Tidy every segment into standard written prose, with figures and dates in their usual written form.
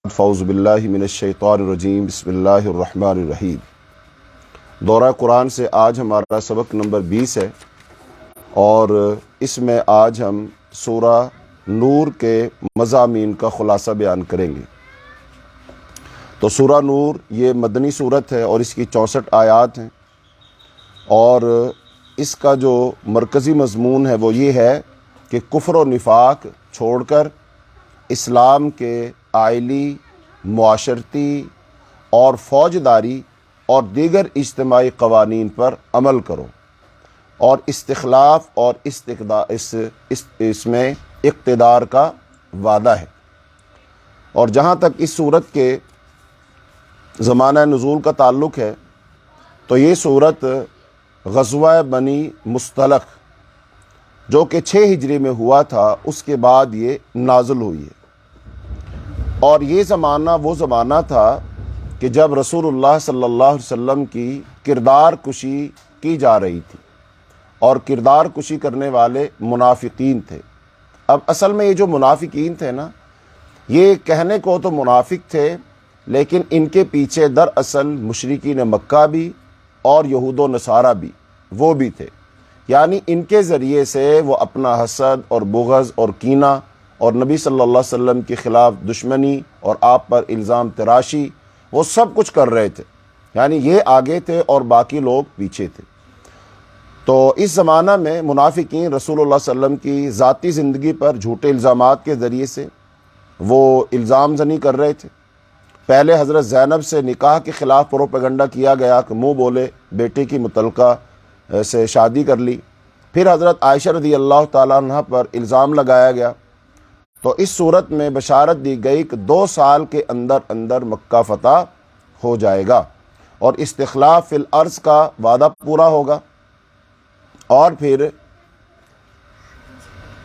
فاعوذ باللہ من الشیطان الرجیم بسم اللہ الرحمن الرحیم۔ دورہ قرآن سے آج ہمارا سبق نمبر 20 ہے اور اس میں آج ہم سورہ نور کے مضامین کا خلاصہ بیان کریں گے۔ تو سورہ نور یہ مدنی سورت ہے اور اس کی 64 آیات ہیں، اور اس کا جو مرکزی مضمون ہے وہ یہ ہے کہ کفر و نفاق چھوڑ کر اسلام کے آئلی، معاشرتی اور فوجداری اور دیگر اجتماعی قوانین پر عمل کرو، اور استخلاف اور اس میں اقتدار کا وعدہ ہے۔ اور جہاں تک اس صورت کے زمانہ نزول کا تعلق ہے تو یہ صورت غزوہ بنی مصطلق جو کہ 6 ہجری میں ہوا تھا، اس کے بعد یہ نازل ہوئی ہے۔ اور یہ زمانہ وہ زمانہ تھا کہ جب رسول اللہ صلی اللہ علیہ وسلم کی کردار کشی کی جا رہی تھی، اور کردار کشی کرنے والے منافقین تھے۔ اب اصل میں یہ جو منافقین تھے نا، یہ کہنے کو تو منافق تھے، لیکن ان کے پیچھے دراصل مشرکین مکہ بھی اور یہود و نصارہ بھی وہ بھی تھے، یعنی ان کے ذریعے سے وہ اپنا حسد اور بغض اور کینہ اور نبی صلی اللہ علیہ وسلم کے خلاف دشمنی اور آپ پر الزام تراشی وہ سب کچھ کر رہے تھے، یعنی یہ آگے تھے اور باقی لوگ پیچھے تھے۔ تو اس زمانہ میں منافقین رسول اللہ صلی اللہ علیہ وسلم کی ذاتی زندگی پر جھوٹے الزامات کے ذریعے سے وہ الزام زنی کر رہے تھے۔ پہلے حضرت زینب سے نکاح کے خلاف پروپیگنڈا کیا گیا کہ منہ بولے بیٹے کی متعلقہ سے شادی کر لی۔ پھر حضرت عائشہ رضی اللہ تعالیٰ عنہ پر الزام لگایا گیا۔ تو اس صورت میں بشارت دی گئی کہ 2 سال کے اندر اندر مکہ فتح ہو جائے گا اور استخلاف فی الارض کا وعدہ پورا ہوگا، اور پھر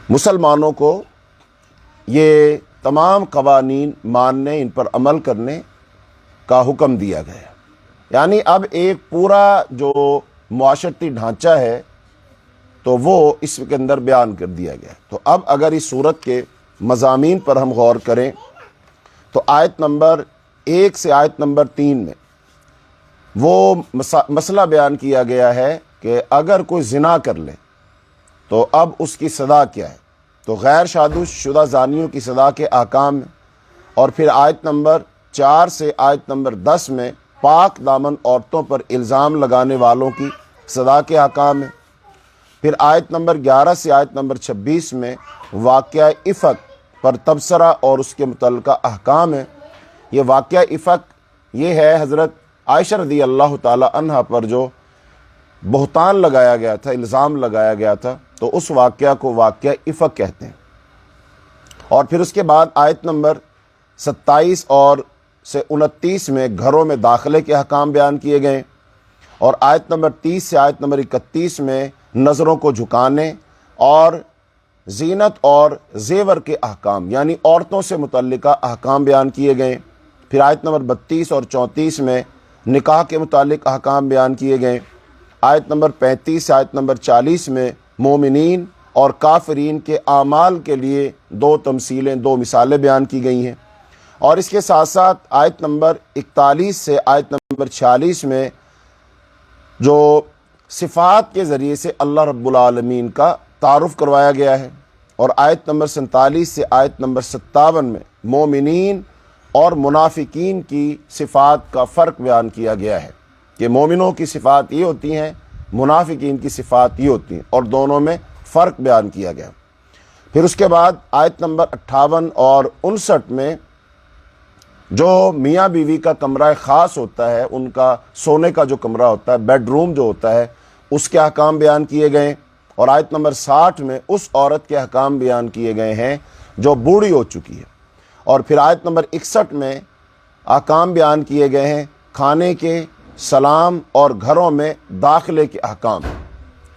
مسلمانوں کو یہ تمام قوانین ماننے، ان پر عمل کرنے کا حکم دیا گیا۔ یعنی اب ایک پورا جو معاشرتی ڈھانچہ ہے تو وہ اس کے اندر بیان کر دیا گیا۔ تو اب اگر اس صورت کے مضامین پر ہم غور کریں تو آیت نمبر 1 سے آیت نمبر 3 میں وہ مسئلہ بیان کیا گیا ہے کہ اگر کوئی زنا کر لے تو اب اس کی سزا کیا ہے۔ تو غیر شادی شدہ زانیوں کی سزا کے احکام ہیں، اور پھر آیت نمبر 4 سے آیت نمبر 10 میں پاک دامن عورتوں پر الزام لگانے والوں کی سزا کے احکام ہیں۔ پھر آیت نمبر 11 سے آیت نمبر 26 میں واقعہ افک پر تبصرہ اور اس کے متعلقہ احکام ہیں۔ یہ واقعہ افک یہ ہے حضرت عائشہ رضی اللہ تعالی عنہ پر جو بہتان لگایا گیا تھا، الزام لگایا گیا تھا، تو اس واقعہ کو واقعہ افک کہتے ہیں۔ اور پھر اس کے بعد آیت نمبر 27 اور سے 29 میں گھروں میں داخلے کے احکام بیان کیے گئے، اور آیت نمبر 30 سے آیت نمبر 31 میں نظروں کو جھکانے اور زینت اور زیور کے احکام، یعنی عورتوں سے متعلقہ احکام بیان کیے گئے۔ پھر آیت نمبر 32 اور 34 میں نکاح کے متعلق احکام بیان کیے گئے۔ آیت نمبر 35 سے آیت نمبر 40 میں مومنین اور کافرین کے اعمال کے لیے 2 تمثیلیں، 2 مثالیں بیان کی گئی ہیں۔ اور اس کے ساتھ ساتھ آیت نمبر 41 سے آیت نمبر 46 میں جو صفات کے ذریعے سے اللہ رب العالمین کا تعارف کروایا گیا ہے، اور آیت نمبر 47 سے آیت نمبر 57 میں مومنین اور منافقین کی صفات کا فرق بیان کیا گیا ہے کہ مومنوں کی صفات یہ ہوتی ہیں، منافقین کی صفات یہ ہوتی ہیں، اور دونوں میں فرق بیان کیا گیا۔ پھر اس کے بعد آیت نمبر 58 اور 59 میں جو میاں بیوی کا کمرہ خاص ہوتا ہے، ان کا سونے کا جو کمرہ ہوتا ہے، بیڈ روم جو ہوتا ہے، اس کے احکام بیان کیے گئے۔ اور آیت نمبر 60 میں اس عورت کے احکام بیان کیے گئے ہیں جو بوڑھی ہو چکی ہے۔ اور پھر آیت نمبر 61 میں احکام بیان کیے گئے ہیں کھانے کے، سلام اور گھروں میں داخلے کے احکام،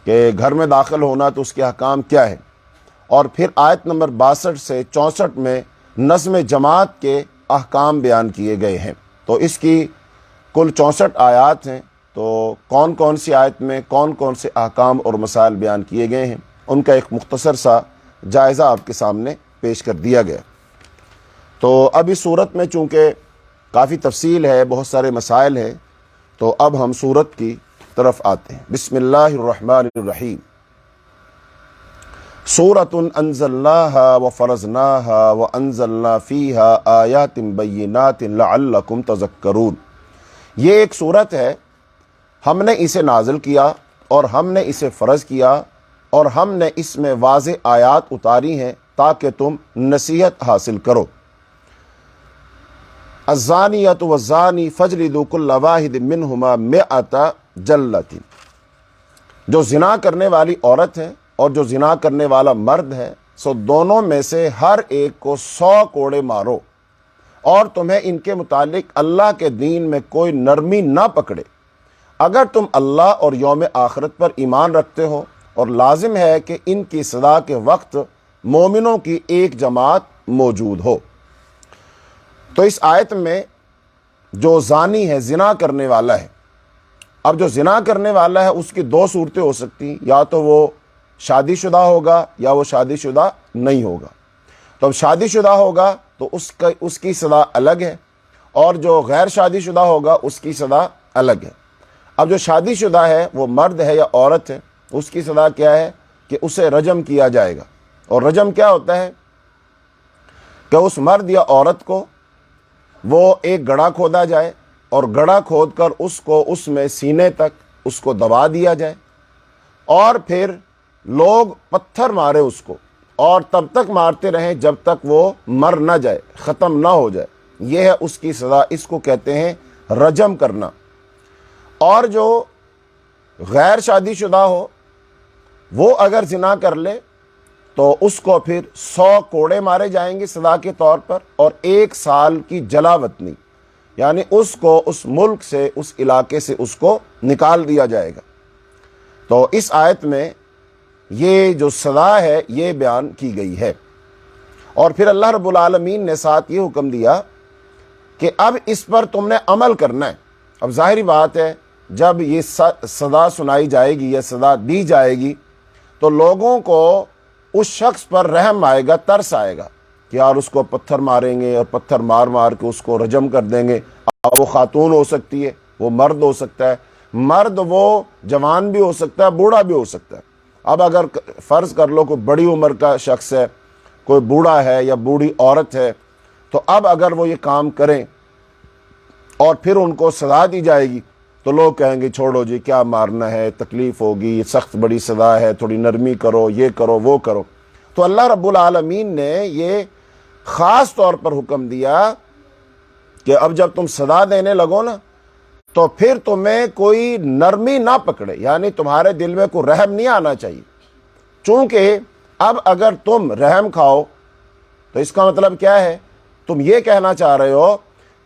کہ گھر میں داخل ہونا تو اس کے احکام کیا ہے۔ اور پھر آیت نمبر 62 سے 64 میں نظم جماعت کے احکام بیان کیے گئے ہیں۔ تو اس کی کل 64 آیات ہیں۔ تو کون کون سی آیت میں کون کون سے احکام اور مسائل بیان کیے گئے ہیں، ان کا ایک مختصر سا جائزہ آپ کے سامنے پیش کر دیا گیا۔ تو اب اس صورت میں چونکہ کافی تفصیل ہے، بہت سارے مسائل ہیں، تو اب ہم صورت کی طرف آتے ہیں۔ بسم اللہ الرحمن الرحیم۔ سورۃ انزلناها وفرضناها وانزلنا فیها آیات بینات لعلکم تذکرون۔ یہ ایک صورت ہے، ہم نے اسے نازل کیا اور ہم نے اسے فرض کیا اور ہم نے اس میں واضح آیات اتاری ہیں تاکہ تم نصیحت حاصل کرو۔ الزانیۃ والزانی فاجلدوا کل واحد منہما مئۃ جلدۃ۔ جو زنا کرنے والی عورت ہے اور جو زنا کرنے والا مرد ہے، سو دونوں میں سے ہر ایک کو 100 کوڑے مارو، اور تمہیں ان کے متعلق اللہ کے دین میں کوئی نرمی نہ پکڑے، اگر تم اللہ اور یوم آخرت پر ایمان رکھتے ہو، اور لازم ہے کہ ان کی سزا کے وقت مومنوں کی ایک جماعت موجود ہو۔ تو اس آیت میں جو زانی ہے، زنا کرنے والا ہے، اب جو زنا کرنے والا ہے اس کی 2 صورتیں ہو سکتی ہیں، یا تو وہ شادی شدہ ہوگا یا وہ شادی شدہ نہیں ہوگا۔ تو اب شادی شدہ ہوگا تو اس کی سزا الگ ہے، اور جو غیر شادی شدہ ہوگا اس کی سزا الگ ہے۔ اب جو شادی شدہ ہے وہ مرد ہے یا عورت ہے، اس کی سزا کیا ہے کہ اسے رجم کیا جائے گا۔ اور رجم کیا ہوتا ہے کہ اس مرد یا عورت کو وہ ایک گڑھا کھودا جائے اور گڑھا کھود کر اس میں سینے تک اس کو دبا دیا جائے، اور پھر لوگ پتھر مارے اس کو، اور تب تک مارتے رہیں جب تک وہ مر نہ جائے، ختم نہ ہو جائے۔ یہ ہے اس کی سزا، اس کو کہتے ہیں رجم کرنا۔ اور جو غیر شادی شدہ ہو وہ اگر زنا کر لے تو اس کو پھر 100 کوڑے مارے جائیں گے سزا کے طور پر، اور 1 سال کی جلا وطنی، یعنی اس کو اس ملک سے، اس علاقے سے اس کو نکال دیا جائے گا۔ تو اس آیت میں یہ جو سزا ہے یہ بیان کی گئی ہے۔ اور پھر اللہ رب العالمین نے ساتھ یہ حکم دیا کہ اب اس پر تم نے عمل کرنا ہے۔ اب ظاہری بات ہے، جب یہ سزا سنائی جائے گی یا سزا دی جائے گی تو لوگوں کو اس شخص پر رحم آئے گا، ترس آئے گا کہ یار اس کو پتھر ماریں گے اور پتھر مار مار کے اس کو رجم کر دیں گے۔ اب وہ خاتون ہو سکتی ہے، وہ مرد ہو سکتا ہے، مرد وہ جوان بھی ہو سکتا ہے، بوڑھا بھی ہو سکتا ہے۔ اب اگر فرض کر لو کوئی بڑی عمر کا شخص ہے، کوئی بوڑھا ہے یا بوڑھی عورت ہے، تو اب اگر وہ یہ کام کریں اور پھر ان کو سزا دی جائے گی تو لوگ کہیں گے چھوڑو جی، کیا مارنا ہے، تکلیف ہوگی، یہ سخت بڑی سزا ہے، تھوڑی نرمی کرو، یہ کرو وہ کرو۔ تو اللہ رب العالمین نے یہ خاص طور پر حکم دیا کہ اب جب تم سزا دینے لگو نا تو پھر تمہیں کوئی نرمی نہ پکڑے، یعنی تمہارے دل میں کوئی رحم نہیں آنا چاہیے۔ چونکہ اب اگر تم رحم کھاؤ تو اس کا مطلب کیا ہے؟ تم یہ کہنا چاہ رہے ہو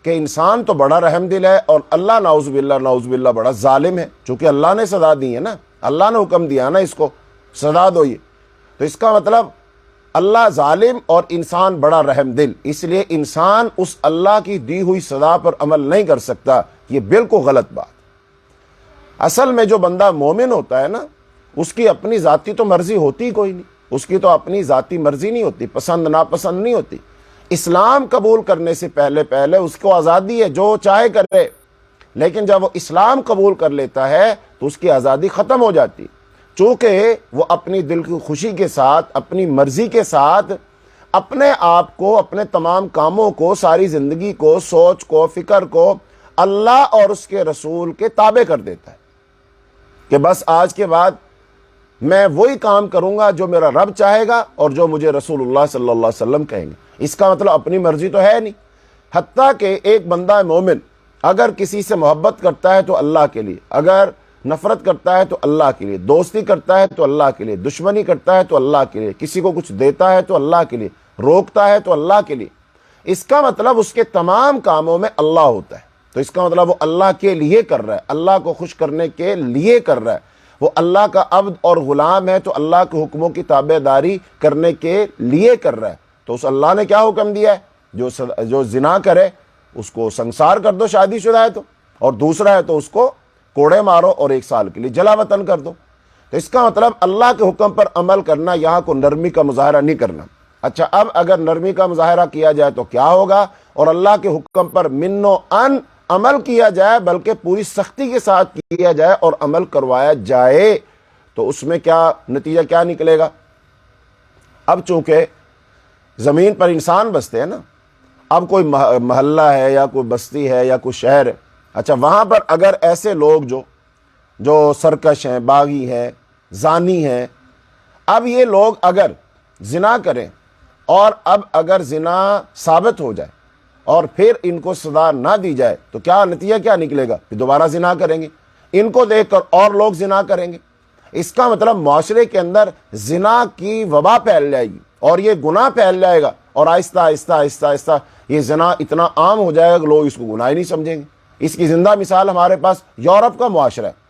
کہ انسان تو بڑا رحم دل ہے اور اللہ نعوذ باللہ بڑا ظالم ہے، چونکہ اللہ نے سزا دی ہے نا، اللہ نے حکم دیا نا اس کو سزا دو۔ یہ تو اس کا مطلب اللہ ظالم اور انسان بڑا رحم دل، اس لیے انسان اس اللہ کی دی ہوئی سزا پر عمل نہیں کر سکتا۔ یہ بالکل غلط بات۔ اصل میں جو بندہ مومن ہوتا ہے نا، اس کی اپنی ذاتی تو مرضی ہوتی کوئی نہیں، اس کی تو اپنی ذاتی مرضی نہیں ہوتی، پسند ناپسند نہیں ہوتی۔ اسلام قبول کرنے سے پہلے اس کو آزادی ہے، جو چاہے کرے، لیکن جب وہ اسلام قبول کر لیتا ہے تو اس کی آزادی ختم ہو جاتی، چونکہ وہ اپنی دل کی خوشی کے ساتھ، اپنی مرضی کے ساتھ اپنے آپ کو، اپنے تمام کاموں کو، ساری زندگی کو، سوچ کو، فکر کو اللہ اور اس کے رسول کے تابع کر دیتا ہے کہ بس آج کے بعد میں وہی کام کروں گا جو میرا رب چاہے گا اور جو مجھے رسول اللہ صلی اللہ علیہ وسلم کہیں گے۔ اس کا مطلب اپنی مرضی تو ہے نہیں۔ حتیٰ کہ ایک بندہ مومن اگر کسی سے محبت کرتا ہے تو اللہ کے لیے، اگر نفرت کرتا ہے تو اللہ کے لیے، دوستی کرتا ہے تو اللہ کے لیے، دشمنی کرتا ہے تو اللہ کے لیے، کسی کو کچھ دیتا ہے تو اللہ کے لیے، روکتا ہے تو اللہ کے لیے، اس کا مطلب اس کے تمام کاموں میں اللہ ہوتا ہے۔ تو اس کا مطلب وہ اللہ کے لیے کر رہا ہے، اللہ کو خوش کرنے کے لیے کر رہا ہے، وہ اللہ کا عبد اور غلام ہے تو اللہ کے حکموں کی تابع داری کرنے کے لیے کر رہا ہے۔ تو اس اللہ نے کیا حکم دیا ہے؟ جو زنا کرے اس کو سنسار کر دو، شادی شدہ ہے تو، اور دوسرا ہے تو اس کو کوڑے مارو اور 1 سال کے لیے جلا وطن کر دو۔ تو اس کا مطلب اللہ کے حکم پر عمل کرنا، یہاں کو نرمی کا مظاہرہ نہیں کرنا۔ اچھا اب اگر نرمی کا مظاہرہ کیا جائے تو کیا ہوگا؟ اور اللہ کے حکم پر من و ان عمل کیا جائے، بلکہ پوری سختی کے ساتھ کیا جائے اور عمل کروایا جائے، تو اس میں کیا نتیجہ کیا نکلے گا؟ اب چونکہ زمین پر انسان بستے ہیں نا، اب کوئی محلہ ہے یا کوئی بستی ہے یا کوئی شہر ہے، اچھا وہاں پر اگر ایسے لوگ جو سرکش ہیں، باغی ہیں، زانی ہیں، اب یہ لوگ اگر زنا کریں اور اب اگر زنا ثابت ہو جائے اور پھر ان کو سزا نہ دی جائے تو کیا نتیجہ کیا نکلے گا؟ پھر دوبارہ زنا کریں گے، ان کو دیکھ کر اور لوگ زنا کریں گے۔ اس کا مطلب معاشرے کے اندر زنا کی وبا پھیل جائے گی اور یہ گناہ پھیل جائے گا، اور آہستہ آہستہ آہستہ آہستہ یہ زنا اتنا عام ہو جائے گا کہ لوگ اس کو گناہ ہی نہیں سمجھیں گے۔ اس کی زندہ مثال ہمارے پاس یورپ کا معاشرہ ہے،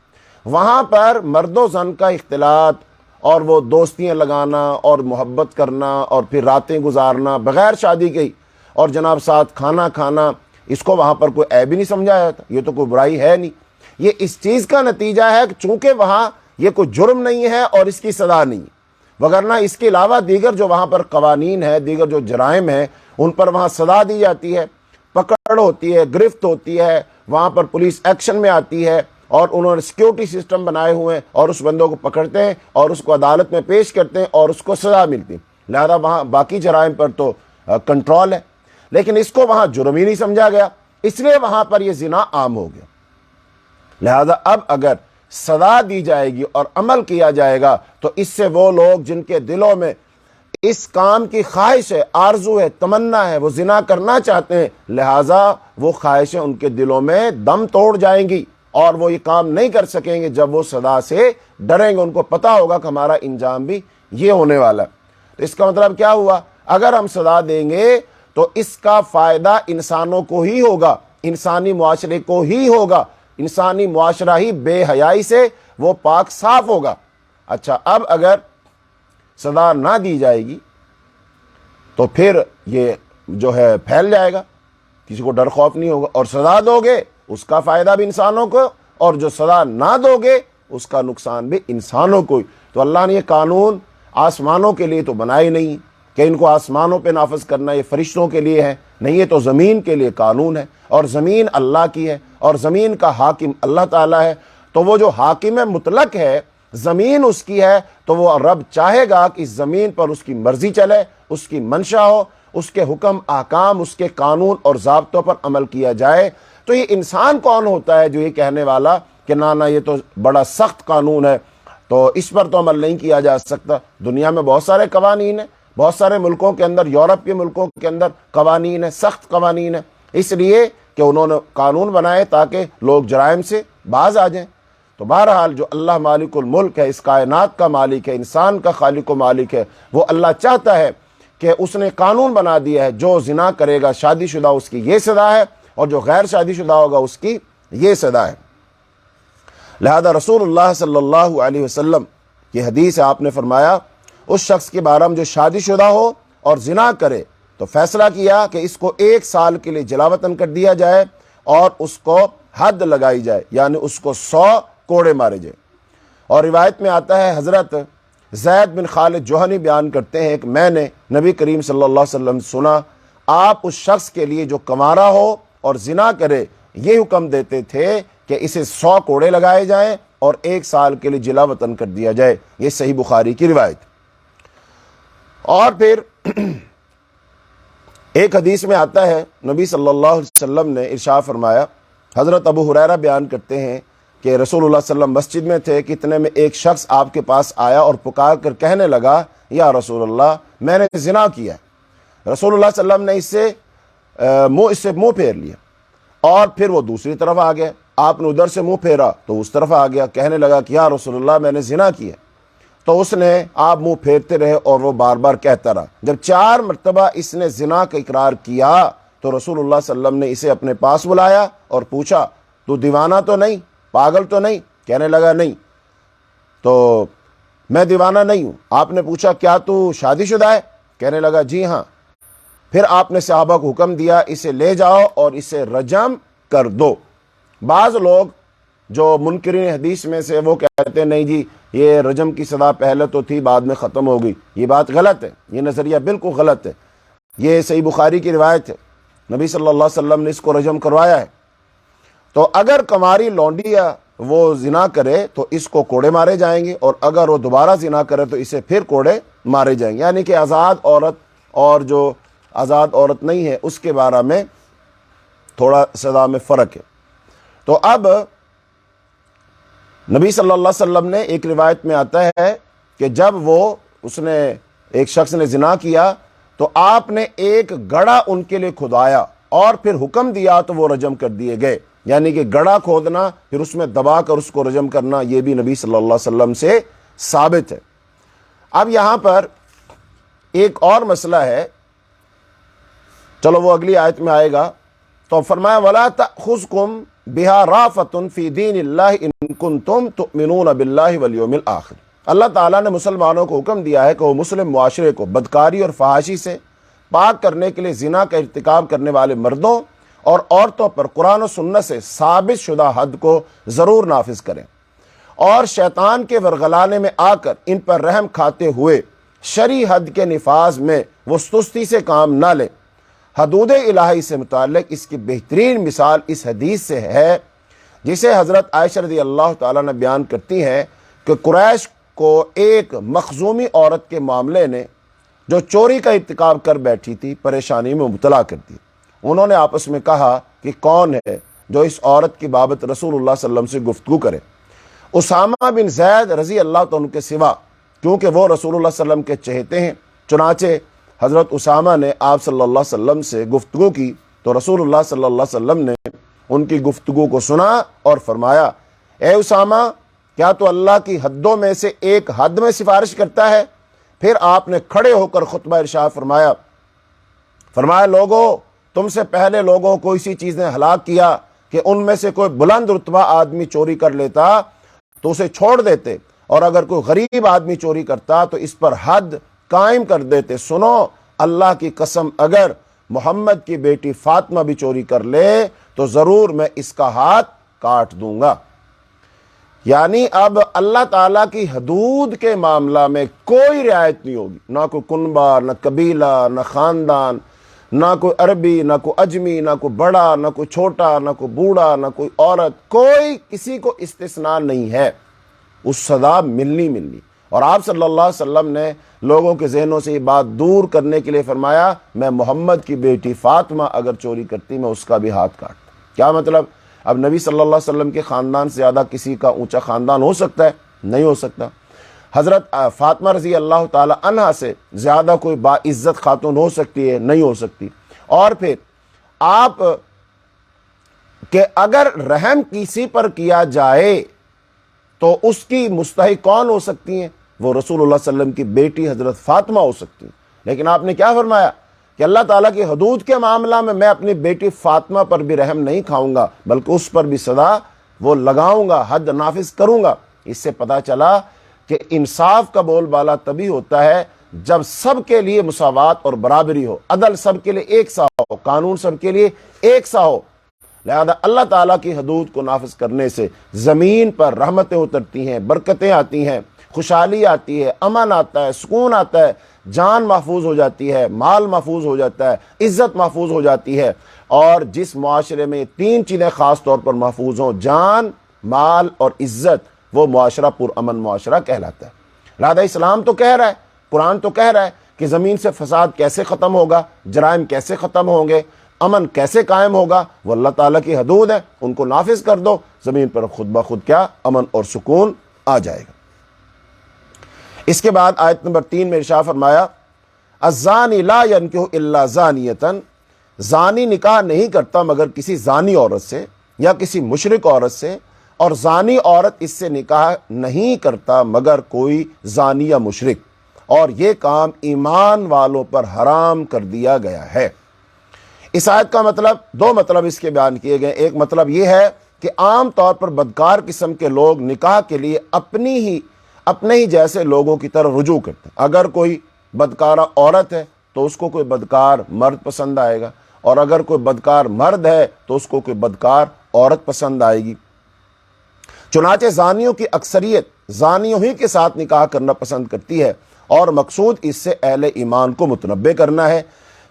وہاں پر مرد و زن کا اختلاط اور وہ دوستیاں لگانا اور محبت کرنا اور پھر راتیں گزارنا بغیر شادی کے، اور جناب ساتھ کھانا کھانا، اس کو وہاں پر کوئی عیب ہی نہیں سمجھا جاتا، یہ تو کوئی برائی ہے نہیں۔ یہ اس چیز کا نتیجہ ہے کہ چونکہ وہاں یہ کوئی جرم نہیں ہے اور اس کی سزا نہیں ہے، وگرنہ اس کے علاوہ دیگر جو وہاں پر قوانین ہیں، دیگر جو جرائم ہیں، ان پر وہاں سزا دی جاتی ہے، پکڑ ہوتی ہے، گرفت ہوتی ہے، وہاں پر پولیس ایکشن میں آتی ہے، اور انہوں نے سیکیورٹی سسٹم بنائے ہوئے ہیں اور اس بندوں کو پکڑتے ہیں اور اس کو عدالت میں پیش کرتے ہیں اور اس کو سزا ملتی ہے۔ لہذا وہاں باقی جرائم پر تو کنٹرول ہے، لیکن اس کو وہاں جرم ہی نہیں سمجھا گیا، اس لیے وہاں پر یہ زنا عام ہو گیا۔ لہذا اب اگر سزا دی جائے گی اور عمل کیا جائے گا تو اس سے وہ لوگ جن کے دلوں میں اس کام کی خواہش ہے، آرزو ہے، تمنا ہے، وہ زنا کرنا چاہتے ہیں، لہذا وہ خواہشیں ان کے دلوں میں دم توڑ جائیں گی اور وہ یہ کام نہیں کر سکیں گے جب وہ سزا سے ڈریں گے، ان کو پتا ہوگا کہ ہمارا انجام بھی یہ ہونے والا ہے۔ تو اس کا مطلب کیا ہوا؟ اگر ہم سزا دیں گے تو اس کا فائدہ انسانوں کو ہی ہوگا، انسانی معاشرے کو ہی ہوگا، انسانی معاشرہ ہی بے حیائی سے وہ پاک صاف ہوگا۔ اچھا اب اگر سزا نہ دی جائے گی تو پھر یہ جو ہے پھیل جائے گا، کسی کو ڈر خوف نہیں ہوگا، اور سزا دو گے اس کا فائدہ بھی انسانوں کو، اور جو سزا نہ دو گے اس کا نقصان بھی انسانوں کو ہی۔ تو اللہ نے یہ قانون آسمانوں کے لیے تو بنائے نہیں کہ ان کو آسمانوں پہ نافذ کرنا یہ فرشتوں کے لیے ہے، نہیں، یہ تو زمین کے لیے قانون ہے، اور زمین اللہ کی ہے اور زمین کا حاکم اللہ تعالیٰ ہے۔ تو وہ جو حاکم مطلق ہے، زمین اس کی ہے، تو وہ رب چاہے گا کہ اس زمین پر اس کی مرضی چلے، اس کی منشا ہو، اس کے حکم احکام، اس کے قانون اور ضابطوں پر عمل کیا جائے۔ تو یہ انسان کون ہوتا ہے جو یہ کہنے والا کہ نہ یہ تو بڑا سخت قانون ہے تو اس پر تو عمل نہیں کیا جا سکتا؟ دنیا میں بہت سارے قوانین ہیں، بہت سارے ملکوں کے اندر، یورپ کے ملکوں کے اندر قوانین ہیں، سخت قوانین ہیں، اس لیے کہ انہوں نے قانون بنائے تاکہ لوگ جرائم سے باز آ جائیں۔ تو بہرحال جو اللہ مالک الملک ہے، اس کائنات کا مالک ہے، انسان کا خالق و مالک ہے، وہ اللہ چاہتا ہے کہ اس نے قانون بنا دیا ہے، جو زنا کرے گا شادی شدہ اس کی یہ سزا ہے، اور جو غیر شادی شدہ ہوگا اس کی یہ سزا ہے۔ لہذا رسول اللہ صلی اللہ علیہ وسلم کی حدیث ہے، آپ نے فرمایا اس شخص کے بارے میں جو شادی شدہ ہو اور زنا کرے تو فیصلہ کیا کہ اس کو 1 سال کے لیے جلا وطن کر دیا جائے اور اس کو حد لگائی جائے، یعنی اس کو 100 کوڑے مارے جائے۔ اور روایت میں آتا ہے، حضرت زید بن خالد جوہنی بیان کرتے ہیں کہ میں نے نبی کریم صلی اللہ علیہ وسلم سنا آپ اس شخص کے لیے جو کنوارا ہو اور زنا کرے یہ حکم دیتے تھے کہ اسے 100 کوڑے لگائے جائیں اور 1 سال کے لیے جلا وطن کر دیا جائے۔ یہ صحیح بخاری کی روایت۔ اور پھر ایک حدیث میں آتا ہے، نبی صلی اللہ علیہ وسلم نے ارشاد فرمایا، حضرت ابو ہریرہ بیان کرتے ہیں کہ رسول اللہ صلی اللہ علیہ وسلم مسجد میں تھے کہ اتنے میں ایک شخص آپ کے پاس آیا اور پکار کر کہنے لگا، یا رسول اللہ میں نے زنا کیا ہے۔ رسول اللہ صلی اللہ علیہ وسلم نے اس سے منہ پھیر لیا، اور پھر وہ دوسری طرف آ گیا، آپ نے ادھر سے منہ پھیرا تو اس طرف آ گیا، کہنے لگا کہ یا رسول اللہ میں نے زنا کیا۔ تو اس نے آپ منہ پھیرتے رہے اور وہ بار بار کہتا رہا۔ جب 4 مرتبہ اس نے زنا کا اقرار کیا تو رسول اللہ صلی اللہ علیہ وسلم نے اسے اپنے پاس بلایا اور پوچھا، تو دیوانہ تو نہیں، پاگل تو نہیں؟ کہنے لگا نہیں۔ تو میں دیوانہ نہیں ہوں۔ آپ نے پوچھا کیا تو شادی شدہ ہے؟ کہنے لگا جی ہاں۔ پھر آپ نے صحابہ کو حکم دیا، اسے لے جاؤ اور اسے رجم کر دو۔ بعض لوگ جو منکرین حدیث میں سے وہ کہتے ہیں نہیں جی یہ رجم کی سزا پہلے تو تھی بعد میں ختم ہو گئی، یہ بات غلط ہے، یہ نظریہ بالکل غلط ہے۔ یہ صحیح بخاری کی روایت ہے، نبی صلی اللہ علیہ وسلم نے اس کو رجم کروایا ہے۔ تو اگر کماری لونڈیا وہ زنا کرے تو اس کو کوڑے مارے جائیں گے، اور اگر وہ دوبارہ زنا کرے تو اسے پھر کوڑے مارے جائیں گے، یعنی کہ آزاد عورت اور جو آزاد عورت نہیں ہے اس کے بارے میں تھوڑا سزا میں فرق ہے۔ تو اب نبی صلی اللہ علیہ وسلم نے ایک روایت میں آتا ہے کہ جب ایک شخص نے زنا کیا تو آپ نے ایک گڑھا ان کے لیے کھدوایا اور پھر حکم دیا تو وہ رجم کر دیے گئے، یعنی کہ گڑھا کھودنا پھر اس میں دبا کر اس کو رجم کرنا، یہ بھی نبی صلی اللہ علیہ وسلم سے ثابت ہے۔ اب یہاں پر ایک اور مسئلہ ہے، چلو وہ اگلی آیت میں آئے گا۔ تو فرمایا وَلَا تَأْخُذْكُمْ بِهَا رَأْفَةٌ فِي دِينِ اللَّهِ إِن كُنتُمْ تُؤْمِنُونَ بِاللَّهِ وَالْيَوْمِ الْآخِرِ۔ اللہ تعالیٰ نے مسلمانوں کو حکم دیا ہے کہ وہ مسلم معاشرے کو بدکاری اور فحاشی سے پاک کرنے کے لیے زنا کا ارتکاب کرنے والے مردوں اور عورتوں پر قرآن و سنت سے ثابت شدہ حد کو ضرور نافذ کریں، اور شیطان کے ورغلانے میں آ کر ان پر رحم کھاتے ہوئے شرعی حد کے نفاذ میں وہ سستی سے کام نہ لیں۔ حدود الہی سے متعلق اس کی بہترین مثال اس حدیث سے ہے جسے حضرت عائشہ رضی اللہ تعالیٰ نے بیان کرتی ہیں کہ قریش کو ایک مخزومی عورت کے معاملے نے جو چوری کا ارتکاب کر بیٹھی تھی پریشانی میں مبتلا کر دی۔ انہوں نے آپس میں کہا کہ کون ہے جو اس عورت کی بابت رسول اللہ صلی اللہ علیہ وسلم سے گفتگو کرے۔ اسامہ بن زید رضی اللہ عنہ کے سوا، کیونکہ وہ رسول اللہ صلی اللہ علیہ وسلم کے چہیتے ہیں، چنانچہ حضرت اسامہ نے آپ صلی اللہ علیہ وسلم سے گفتگو کی تو رسول اللہ صلی اللہ علیہ وسلم نے ان کی گفتگو کو سنا اور فرمایا اے اسامہ، کیا تو اللہ کی حدوں میں سے ایک حد میں سفارش کرتا ہے؟ پھر آپ نے کھڑے ہو کر خطبہ ارشاد فرمایا لوگو، تم سے پہلے لوگوں کو اسی چیز نے ہلاک کیا کہ ان میں سے کوئی بلند رتبہ آدمی چوری کر لیتا تو اسے چھوڑ دیتے، اور اگر کوئی غریب آدمی چوری کرتا تو اس پر حد قائم کر دیتے۔ سنو، اللہ کی قسم اگر محمد کی بیٹی فاطمہ بھی چوری کر لے تو ضرور میں اس کا ہاتھ کاٹ دوں گا۔ یعنی اب اللہ تعالیٰ کی حدود کے معاملہ میں کوئی رعایت نہیں ہوگی، نہ کوئی کنبہ، نہ قبیلہ، نہ خاندان، نہ کوئی عربی، نہ کوئی اجمی، نہ کوئی بڑا، نہ کوئی چھوٹا، نہ کوئی بوڑھا، نہ کوئی عورت، کوئی کسی کو استثناء نہیں ہے، اس سزا ملنی۔ اور آپ صلی اللہ علیہ وسلم نے لوگوں کے ذہنوں سے یہ بات دور کرنے کے لیے فرمایا میں محمد کی بیٹی فاطمہ اگر چوری کرتی میں اس کا بھی ہاتھ کاٹتا۔ کیا مطلب؟ اب نبی صلی اللہ علیہ وسلم کے خاندان سے زیادہ کسی کا اونچا خاندان ہو سکتا ہے؟ نہیں ہو سکتا۔ حضرت فاطمہ رضی اللہ تعالی عنہا سے زیادہ کوئی باعزت خاتون ہو سکتی ہے؟ نہیں ہو سکتی۔ اور پھر آپ کہ اگر رحم کسی پر کیا جائے تو اس کی مستحق کون ہو سکتی ہیں؟ وہ رسول اللہ صلی اللہ علیہ وسلم کی بیٹی حضرت فاطمہ ہو سکتی ہیں۔ لیکن آپ نے کیا فرمایا کہ اللہ تعالیٰ کی حدود کے معاملہ میں اپنی بیٹی فاطمہ پر بھی رحم نہیں کھاؤں گا، بلکہ اس پر بھی سزا وہ لگاؤں گا، حد نافذ کروں گا۔ اس سے پتہ چلا کہ انصاف کا بول بالا تبھی ہوتا ہے جب سب کے لیے مساوات اور برابری ہو، عدل سب کے لیے ایک سا ہو، قانون سب کے لیے ایک سا ہو۔ لہذا اللہ تعالیٰ کی حدود کو نافذ کرنے سے زمین پر رحمتیں اترتی ہیں، برکتیں آتی ہیں، خوشحالی آتی ہے، امن آتا ہے، سکون آتا ہے، جان محفوظ ہو جاتی ہے، مال محفوظ ہو جاتا ہے، عزت محفوظ ہو جاتی ہے۔ اور جس معاشرے میں یہ تین چیزیں خاص طور پر محفوظ ہوں، جان، مال اور عزت، وہ معاشرہ پرامن معاشرہ کہلاتا ہے۔ لہذا اسلام تو کہہ رہا ہے، قرآن تو کہہ رہا ہے کہ زمین سے فساد کیسے ختم ہوگا، جرائم کیسے ختم ہوں گے، امن کیسے قائم ہوگا، وہ اللہ تعالیٰ کی حدود ہے، ان کو نافذ کر دو، زمین پر خود بخود کیا امن اور سکون آ جائے گا۔ اس کے بعد آیت نمبر 3 میں ارشاد فرمایا الزانی لا ینکح الا زانیۃ، زانی نکاح نہیں کرتا مگر کسی زانی عورت سے یا کسی مشرک عورت سے، اور زانی عورت اس سے نکاح نہیں کرتا مگر کوئی زانی یا مشرک، اور یہ کام ایمان والوں پر حرام کر دیا گیا ہے۔ اس آیت کا مطلب، دو مطلب اس کے بیان کیے گئے۔ ایک مطلب یہ ہے کہ عام طور پر بدکار قسم کے لوگ نکاح کے لیے اپنے ہی جیسے لوگوں کی طرح رجوع کرتے ہیں۔ اگر کوئی بدکارہ عورت ہے تو اس کو کوئی بدکار مرد پسند آئے گا، اور اگر کوئی بدکار مرد ہے تو اس کو کوئی بدکار عورت پسند آئے گی۔ چنانچہ زانیوں کی اکثریت زانیوں ہی کے ساتھ نکاح کرنا پسند کرتی ہے، اور مقصود اس سے اہل ایمان کو متنبہ کرنا ہے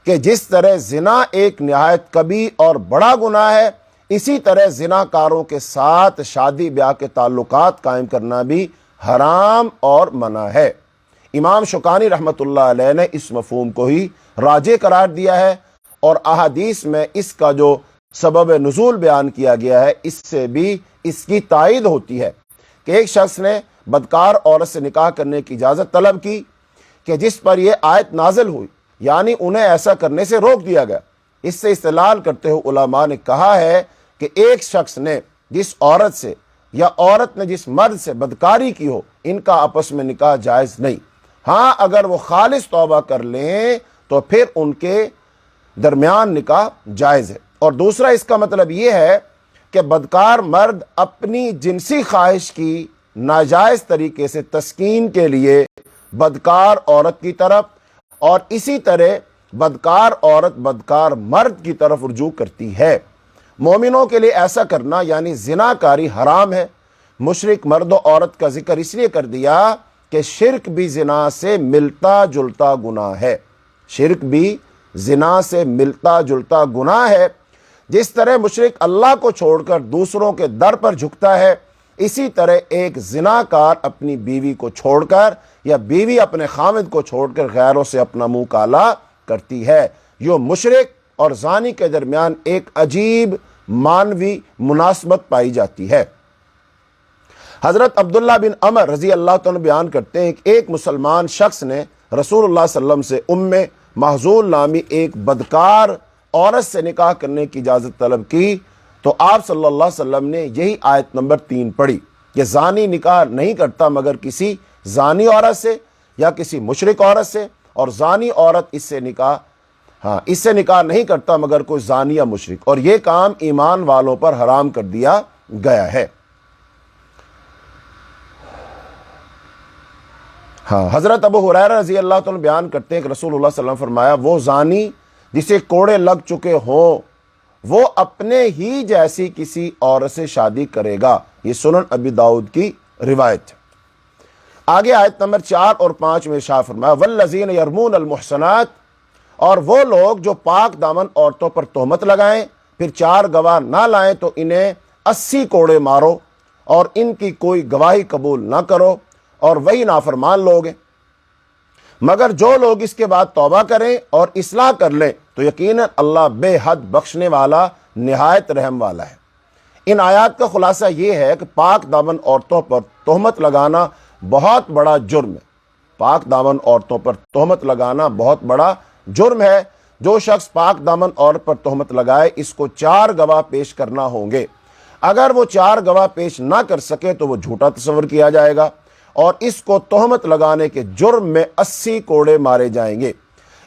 کہ جس طرح زنا ایک نہایت کبیر اور بڑا گناہ ہے، اسی طرح زنا کاروں کے ساتھ شادی بیاہ کے تعلقات قائم کرنا بھی حرام اور منع ہے۔ امام شوکانی رحمۃ اللہ علیہ نے اس مفہوم کو ہی راجح قرار دیا ہے، اور احادیث میں اس کا جو سبب نزول بیان کیا گیا ہے اس سے بھی اس کی تائید ہوتی ہے کہ ایک شخص نے بدکار عورت سے نکاح کرنے کی اجازت طلب کی کہ جس پر یہ آیت نازل ہوئی، یعنی انہیں ایسا کرنے سے روک دیا گیا۔ اس سے استدلال کرتے ہوئے علماء نے کہا ہے کہ ایک شخص نے جس عورت سے یا عورت نے جس مرد سے بدکاری کی ہو، ان کا آپس میں نکاح جائز نہیں۔ ہاں اگر وہ خالص توبہ کر لیں تو پھر ان کے درمیان نکاح جائز ہے۔ اور دوسرا اس کا مطلب یہ ہے کہ بدکار مرد اپنی جنسی خواہش کی ناجائز طریقے سے تسکین کے لیے بدکار عورت کی طرف، اور اسی طرح بدکار عورت بدکار مرد کی طرف رجوع کرتی ہے۔ مومنوں کے لیے ایسا کرنا یعنی زنا کاری حرام ہے۔ مشرک مرد و عورت کا ذکر اس لیے کر دیا کہ شرک بھی زنا سے ملتا جلتا گناہ ہے۔ شرک بھی زنا سے ملتا جلتا گناہ ہے۔ جس طرح مشرک اللہ کو چھوڑ کر دوسروں کے در پر جھکتا ہے، اسی طرح ایک زناکار اپنی بیوی کو چھوڑ کر یا بیوی اپنے خامد کو چھوڑ کر غیروں سے اپنا منہ کالا کرتی ہے۔ یہ مشرک اور زانی کے درمیان ایک عجیب معنوی مناسبت پائی جاتی ہے۔ حضرت عبداللہ بن عمر رضی اللہ تعالیٰ بیان کرتے ہیں کہ ایک مسلمان شخص نے رسول اللہ صلی اللہ علیہ وسلم سے ام محزول نامی ایک بدکار عورت سے نکاح کرنے کی اجازت طلب کی، تو آپ صلی اللہ علیہ وسلم نے یہی آیت نمبر 3 پڑھی کہ زانی نکاح نہیں کرتا مگر کسی زانی عورت سے یا کسی مشرک عورت سے، اور زانی عورت اس سے نکاح نہیں کرتا مگر کوئی زانی یا مشرک، اور یہ کام ایمان والوں پر حرام کر دیا گیا ہے۔ حضرت ابو ہریرہ رضی اللہ تعالیٰ بیان کرتے ہیں کہ رسول اللہ صلی اللہ علیہ وسلم فرمایا، وہ زانی جسے کوڑے لگ چکے ہوں وہ اپنے ہی جیسی کسی عورت سے شادی کرے گا۔ یہ سنن ابی داؤد کی روایت ہے۔ آگے آیت نمبر 4 اور 5 میں ارشاد فرمایا، والذین یرمون المحصنات، اور وہ لوگ جو پاک دامن عورتوں پر تہمت لگائیں پھر 4 گواہ نہ لائیں تو انہیں 80 کوڑے مارو اور ان کی کوئی گواہی قبول نہ کرو، اور وہی نافرمان لوگ ہیں۔ مگر جو لوگ اس کے بعد توبہ کریں اور اصلاح کر لیں تو یقیناً اللہ بے حد بخشنے والا نہایت رحم والا ہے۔ ان آیات کا خلاصہ یہ ہے کہ پاک دامن عورتوں پر تہمت لگانا بہت بڑا جرم ہے۔ پاک دامن عورتوں پر تہمت لگانا بہت بڑا جرم ہے۔ جو شخص پاک دامن عورت پر تہمت لگائے اس کو 4 گواہ پیش کرنا ہوں گے۔ اگر وہ 4 گواہ پیش نہ کر سکے تو وہ جھوٹا تصور کیا جائے گا اور اس کو تہمت لگانے کے جرم میں 80 کوڑے مارے جائیں گے۔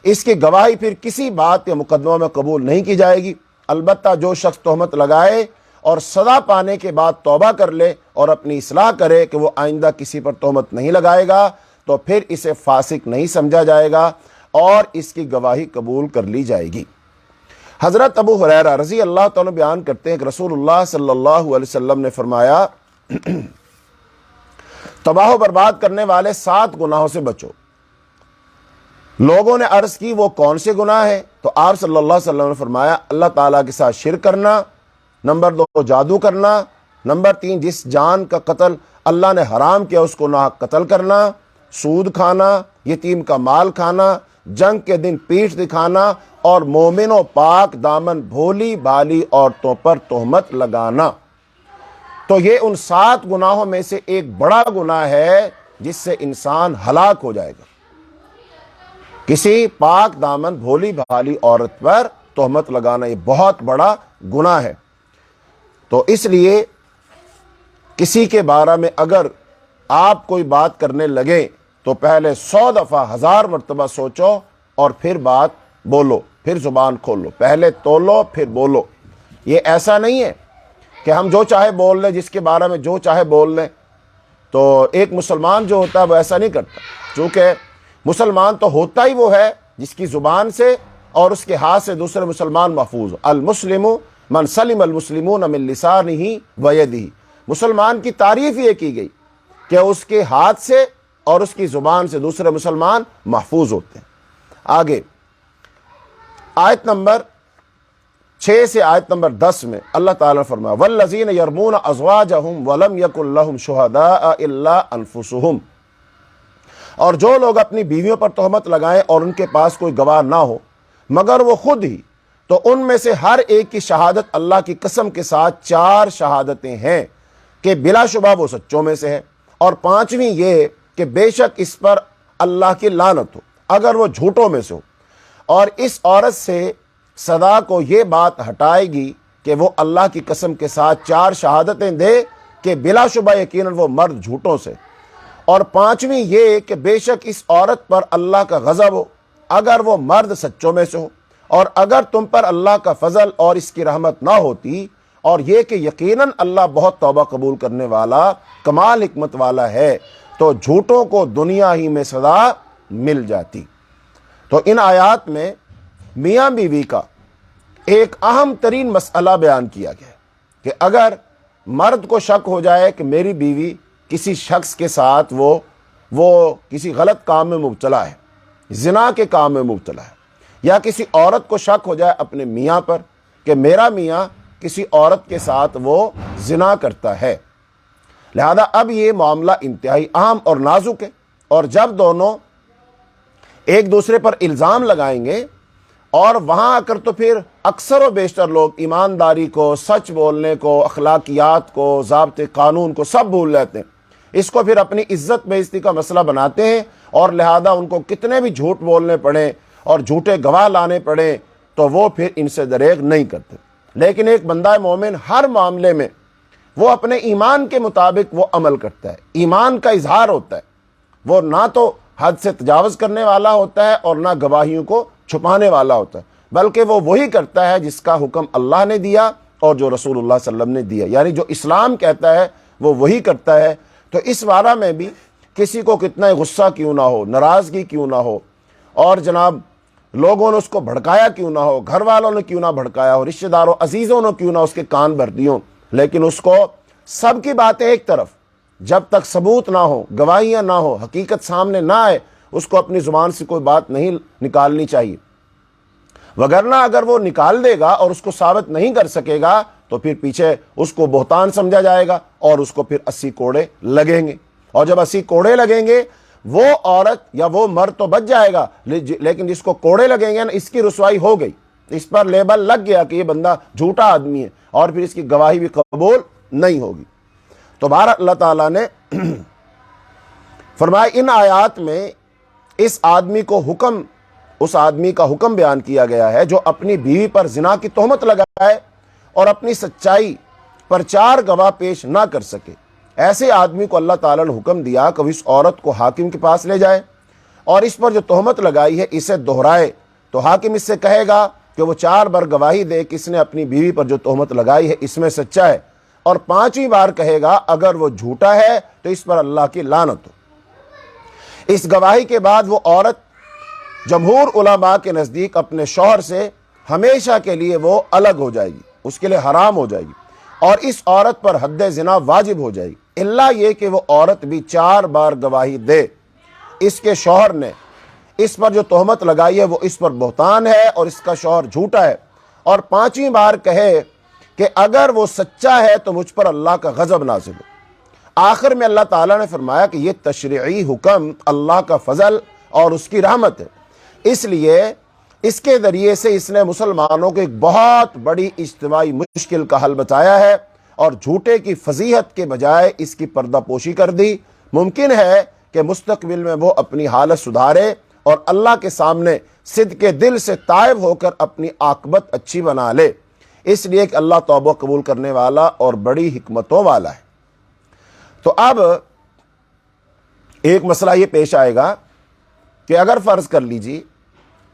اس کی گواہی پھر کسی بات یا مقدمہ میں قبول نہیں کی جائے گی۔ البتہ جو شخص تہمت لگائے اور سزا پانے کے بعد توبہ کر لے اور اپنی اصلاح کرے کہ وہ آئندہ کسی پر تہمت نہیں لگائے گا تو پھر اسے فاسق نہیں سمجھا جائے گا اور اس کی گواہی قبول کر لی جائے گی۔ حضرت ابو ہریرہ رضی اللہ تعالیٰ بیان کرتے ہیں کہ رسول اللہ صلی اللہ علیہ وسلم نے فرمایا، تباہ و برباد کرنے والے 7 گناہوں سے بچو۔ لوگوں نے عرض کی وہ کون سے گناہ ہیں؟ تو آپ صلی اللہ علیہ وسلم نے فرمایا، اللہ تعالیٰ کے ساتھ شرک کرنا، نمبر 2 جادو کرنا، نمبر 3 جس جان کا قتل اللہ نے حرام کیا اس کو ناحق قتل کرنا، سود کھانا، یتیم کا مال کھانا، جنگ کے دن پیٹھ دکھانا، اور مومن و پاک دامن بھولی بھالی عورتوں پر تہمت لگانا۔ تو یہ ان 7 گناہوں میں سے ایک بڑا گناہ ہے جس سے انسان ہلاک ہو جائے گا۔ کسی پاک دامن بھولی بھالی عورت پر تہمت لگانا یہ بہت بڑا گناہ ہے۔ تو اس لیے کسی کے بارے میں اگر آپ کوئی بات کرنے لگے تو پہلے 100 دفعہ 1000 مرتبہ سوچو اور پھر بات بولو، پھر زبان کھولو، پہلے تولو پھر بولو۔ یہ ایسا نہیں ہے کہ ہم جو چاہے بول لیں، جس کے بارے میں جو چاہے بول لیں۔ تو ایک مسلمان جو ہوتا ہے وہ ایسا نہیں کرتا، چونکہ مسلمان تو ہوتا ہی وہ ہے جس کی زبان سے اور اس کے ہاتھ سے دوسرے مسلمان محفوظ ہو۔ المسلم من سلم المسلمون من لسانہ و یدہ، مسلمان کی تعریف یہ کی گئی کہ اس کے ہاتھ سے اور اس کی زبان سے دوسرے مسلمان محفوظ ہوتے ہیں۔ آگے آیت نمبر 6 سے آیت نمبر 10 میں اللہ تعالیٰ فرمایا والذین یرمون ازواجہم ولم یکن لہم شہداء الا انفسہم، اور جو لوگ اپنی بیویوں پر تہمت لگائیں اور ان کے پاس کوئی گواہ نہ ہو مگر وہ خود ہی، تو ان میں سے ہر ایک کی شہادت اللہ کی قسم کے ساتھ 4 شہادتیں ہیں کہ بلا شبہ وہ سچوں میں سے ہے، اور 5ویں یہ کہ بے شک اس پر اللہ کی لعنت ہو اگر وہ جھوٹوں میں سے ہو، اور اس عورت سے صدا کو یہ بات ہٹائے گی کہ وہ اللہ کی قسم کے ساتھ 4 شہادتیں دے کہ بلا شبہ یقیناً وہ مرد جھوٹوں سے، اور 5ویں یہ کہ بے شک اس عورت پر اللہ کا غضب ہو اگر وہ مرد سچوں میں سے ہو، اور اگر تم پر اللہ کا فضل اور اس کی رحمت نہ ہوتی، اور یہ کہ یقیناً اللہ بہت توبہ قبول کرنے والا کمال حکمت والا ہے، تو جھوٹوں کو دنیا ہی میں سزا مل جاتی۔ تو ان آیات میں میاں بیوی کا ایک اہم ترین مسئلہ بیان کیا گیا ہے کہ اگر مرد کو شک ہو جائے کہ میری بیوی کسی شخص کے ساتھ وہ کسی غلط کام میں مبتلا ہے، زنا کے کام میں مبتلا ہے، یا کسی عورت کو شک ہو جائے اپنے میاں پر کہ میرا میاں کسی عورت کے ساتھ وہ زنا کرتا ہے، لہذا اب یہ معاملہ انتہائی اہم اور نازک ہے، اور جب دونوں ایک دوسرے پر الزام لگائیں گے اور وہاں آ کر تو پھر اکثر و بیشتر لوگ ایمانداری کو، سچ بولنے کو، اخلاقیات کو، ضابطے قانون کو سب بھول لیتے ہیں، اس کو پھر اپنی عزت بے عزتی کا مسئلہ بناتے ہیں، اور لہذا ان کو کتنے بھی جھوٹ بولنے پڑیں اور جھوٹے گواہ لانے پڑیں تو وہ پھر ان سے دریغ نہیں کرتے۔ لیکن ایک بندہ مومن ہر معاملے میں وہ اپنے ایمان کے مطابق وہ عمل کرتا ہے، ایمان کا اظہار ہوتا ہے، وہ نہ تو حد سے تجاوز کرنے والا ہوتا ہے اور نہ گواہیوں کو چھپانے والا ہوتا ہے، بلکہ وہ وہی کرتا ہے جس کا حکم اللہ نے دیا اور جو رسول اللہ صلی اللہ علیہ وسلم نے دیا، یعنی جو اسلام کہتا ہے وہ وہی کرتا ہے۔ تو اس بارہ میں بھی کسی کو کتنا غصہ کیوں نہ ہو، ناراضگی کیوں نہ ہو، اور جناب لوگوں نے اس کو بھڑکایا کیوں نہ ہو، گھر والوں نے کیوں نہ بھڑکایا ہو، رشتہ داروں عزیزوں نے کیوں نہ اس کے کان بھر دی ہوں، لیکن اس کو سب کی باتیں ایک طرف، جب تک ثبوت نہ ہو، گواہیاں نہ ہو، حقیقت سامنے نہ آئے، اس کو اپنی زبان سے کوئی بات نہیں نکالنی چاہیے، وگرنہ اگر وہ نکال دے گا اور اس کو ثابت نہیں کر سکے گا تو پھر پیچھے اس کو بہتان سمجھا جائے گا اور اس کو پھر 80 کوڑے لگیں گے، اور جب 80 کوڑے لگیں گے وہ عورت یا وہ مرد تو بچ جائے گا، لیکن جس کو کوڑے لگیں گے نا، اس کی رسوائی ہو گئی، اس پر لیبل لگ گیا کہ یہ بندہ جھوٹا آدمی ہے، اور پھر اس کی گواہی بھی قبول نہیں ہوگی۔ تو بہرحال اللہ تعالیٰ نے فرمایا ان آیات میں اس آدمی کا حکم بیان کیا گیا ہے جو اپنی بیوی پر زنا کی تہمت لگائے اور اپنی سچائی پر 4 گواہ پیش نہ کر سکے، ایسے آدمی کو اللہ تعالیٰ نے حکم دیا کہ وہ اس عورت کو حاکم کے پاس لے جائے اور اس پر جو تہمت لگائی ہے اسے دہرائے، تو حاکم اس سے کہے گا کہ وہ 4 بار گواہی دے کہ اس نے اپنی بیوی پر جو تہمت لگائی ہے اس میں سچا ہے، اور 5ویں بار کہے گا اگر وہ جھوٹا ہے تو اس پر اللہ کی لعنت ہو۔ اس گواہی کے بعد وہ عورت جمہور علماء کے نزدیک اپنے شوہر سے ہمیشہ کے لیے وہ الگ ہو جائے گی، اس کے لیے حرام ہو جائے گی، اور اس عورت پر حد زنا واجب ہو جائے گی، الا یہ کہ وہ عورت بھی 4 بار گواہی دے اس کے شوہر نے اس پر جو تہمت لگائی ہے وہ اس پر بہتان ہے اور اس کا شوہر جھوٹا ہے، اور 5ویں بار کہے کہ اگر وہ سچا ہے تو مجھ پر اللہ کا غضب نازل ہو۔ آخر میں اللہ تعالیٰ نے فرمایا کہ یہ تشریعی حکم اللہ کا فضل اور اس کی رحمت ہے، اس لیے اس کے ذریعے سے اس نے مسلمانوں کو ایک بہت بڑی اجتماعی مشکل کا حل بتایا ہے، اور جھوٹے کی فضیحت کے بجائے اس کی پردہ پوشی کر دی۔ ممکن ہے کہ مستقبل میں وہ اپنی حالت سدھارے اور اللہ کے سامنے صدق دل سے تائب ہو کر اپنی عاقبت اچھی بنا لے، اس لیے کہ اللہ توبہ قبول کرنے والا اور بڑی حکمتوں والا ہے۔ تو اب ایک مسئلہ یہ پیش آئے گا کہ اگر فرض کر لیجیے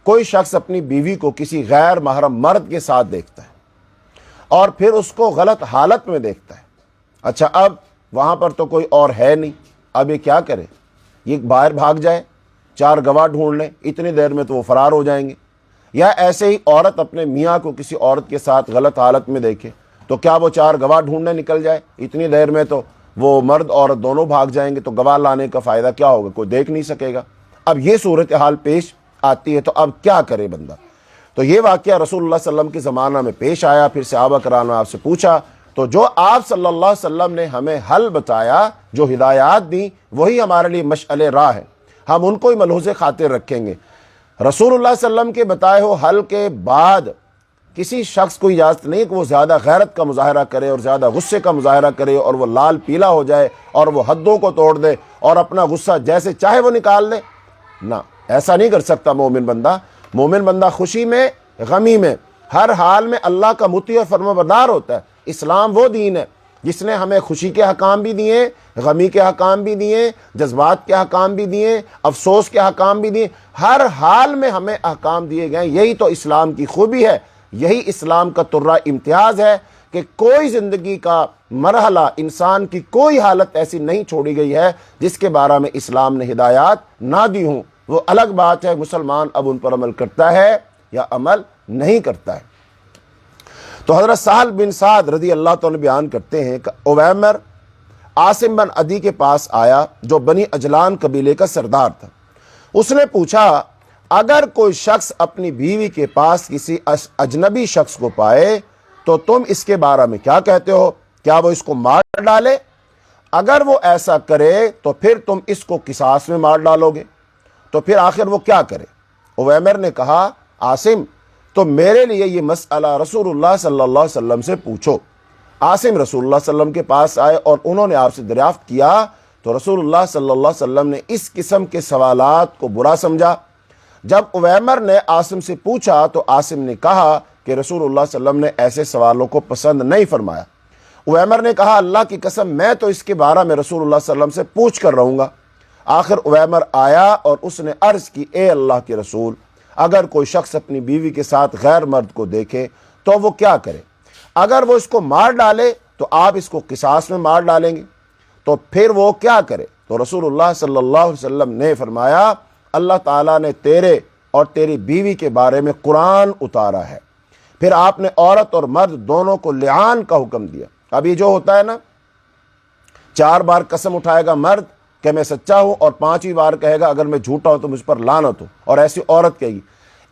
کوئی شخص اپنی بیوی کو کسی غیر محرم مرد کے ساتھ دیکھتا ہے اور پھر اس کو غلط حالت میں دیکھتا ہے، اچھا اب وہاں پر تو کوئی اور ہے نہیں، اب یہ کیا کرے؟ یہ باہر بھاگ جائے، 4 گواہ ڈھونڈ لیں، اتنی دیر میں تو وہ فرار ہو جائیں گے، یا ایسے ہی عورت اپنے میاں کو کسی عورت کے ساتھ غلط حالت میں دیکھے تو کیا وہ 4 گواہ ڈھونڈنے نکل جائے؟ اتنی دیر میں تو وہ مرد عورت دونوں بھاگ جائیں گے، تو گواہ لانے کا فائدہ کیا ہوگا؟ کوئی دیکھ نہیں سکے گا۔ اب یہ صورتحال پیش آتی ہے، تو اب کیا کرے بندہ؟ تو یہ واقعہ رسول اللہ صلی اللہ علیہ وسلم کے زمانہ میں پیش آیا۔ پھر صحابہ کرام نے آپ سے پوچھا، تو جو آپ صلی اللہ علیہ وسلم نے ہمیں حل بتایا، جو ہدایات دی، وہی ہمارے لیے مشعل راہ ہے، ہم ان کو ہی ملحوظ خاطر رکھیں گے۔ رسول اللہ صلی اللہ علیہ وسلم کے بتائے ہو حل کے بعد کسی شخص کو اجازت نہیں کہ وہ زیادہ غیرت کا مظاہرہ کرے اور زیادہ غصے کا مظاہرہ کرے اور وہ لال پیلا ہو جائے اور وہ حدوں کو توڑ دے اور اپنا غصہ جیسے چاہے وہ نکال دے۔ نہ، ایسا نہیں کر سکتا مومن بندہ۔ مومن بندہ خوشی میں، غمی میں، ہر حال میں اللہ کا مطیع اور فرمانبردار ہوتا ہے۔ اسلام وہ دین ہے جس نے ہمیں خوشی کے حکام بھی دیے، غمی کے حکام بھی دیے، جذبات کے حکام بھی دیے، افسوس کے حکام بھی دیے، ہر حال میں ہمیں احکام دیے گئے۔ یہی تو اسلام کی خوبی ہے، یہی اسلام کا ترہ امتیاز ہے کہ کوئی زندگی کا مرحلہ، انسان کی کوئی حالت ایسی نہیں چھوڑی گئی ہے جس کے بارے میں اسلام نے ہدایات نہ دی ہوں۔ وہ الگ بات ہے مسلمان اب ان پر عمل کرتا ہے یا عمل نہیں کرتا ہے۔ تو حضرت سہل بن سعد رضی اللہ تعالیٰ بیان کرتے ہیں کہ اویمر عاصم بن عدی کے پاس آیا، جو بنی اجلان قبیلے کا سردار تھا۔ اس نے پوچھا، اگر کوئی شخص اپنی بیوی کے پاس کسی اجنبی شخص کو پائے تو تم اس کے بارے میں کیا کہتے ہو؟ کیا وہ اس کو مار ڈالے؟ اگر وہ ایسا کرے تو پھر تم اس کو قصاص میں مار ڈالو گے، تو پھر آخر وہ کیا کرے؟ اویمر نے کہا، عاصم، تو میرے لیے یہ مسئلہ رسول اللہ صلی اللہ علیہ وسلم سے پوچھو۔ عاصم رسول اللہ صلی اللہ علیہ وسلم کے پاس آئے اور انہوں نے آپ سے دریافت کیا، تو رسول اللہ صلی اللہ علیہ وسلم نے اس قسم کے سوالات کو برا سمجھا۔ جب اویمر نے عاصم سے پوچھا تو عاصم نے کہا کہ رسول اللہ صلی اللہ علیہ وسلم نے ایسے سوالوں کو پسند نہیں فرمایا۔ اویمر نے کہا، اللہ کی قسم میں تو اس کے بارے میں رسول اللہ صلی اللہ علیہ وسلم سے پوچھ کر رہوں گا۔ آخر اویمر آیا اور اس نے عرض کی، اے اللہ کے رسول، اگر کوئی شخص اپنی بیوی کے ساتھ غیر مرد کو دیکھے تو وہ کیا کرے؟ اگر وہ اس کو مار ڈالے تو آپ اس کو قصاص میں مار ڈالیں گے، تو پھر وہ کیا کرے؟ تو رسول اللہ صلی اللہ علیہ وسلم نے فرمایا، اللہ تعالیٰ نے تیرے اور تیری بیوی کے بارے میں قرآن اتارا ہے۔ پھر آپ نے عورت اور مرد دونوں کو لعان کا حکم دیا۔ اب یہ جو ہوتا ہے نا، 4 بار قسم اٹھائے گا مرد کہ میں سچا ہوں، اور 5ویں بار کہے گا اگر میں جھوٹا ہوں تو مجھ پر لعنت ہو، اور ایسی عورت کہے گی۔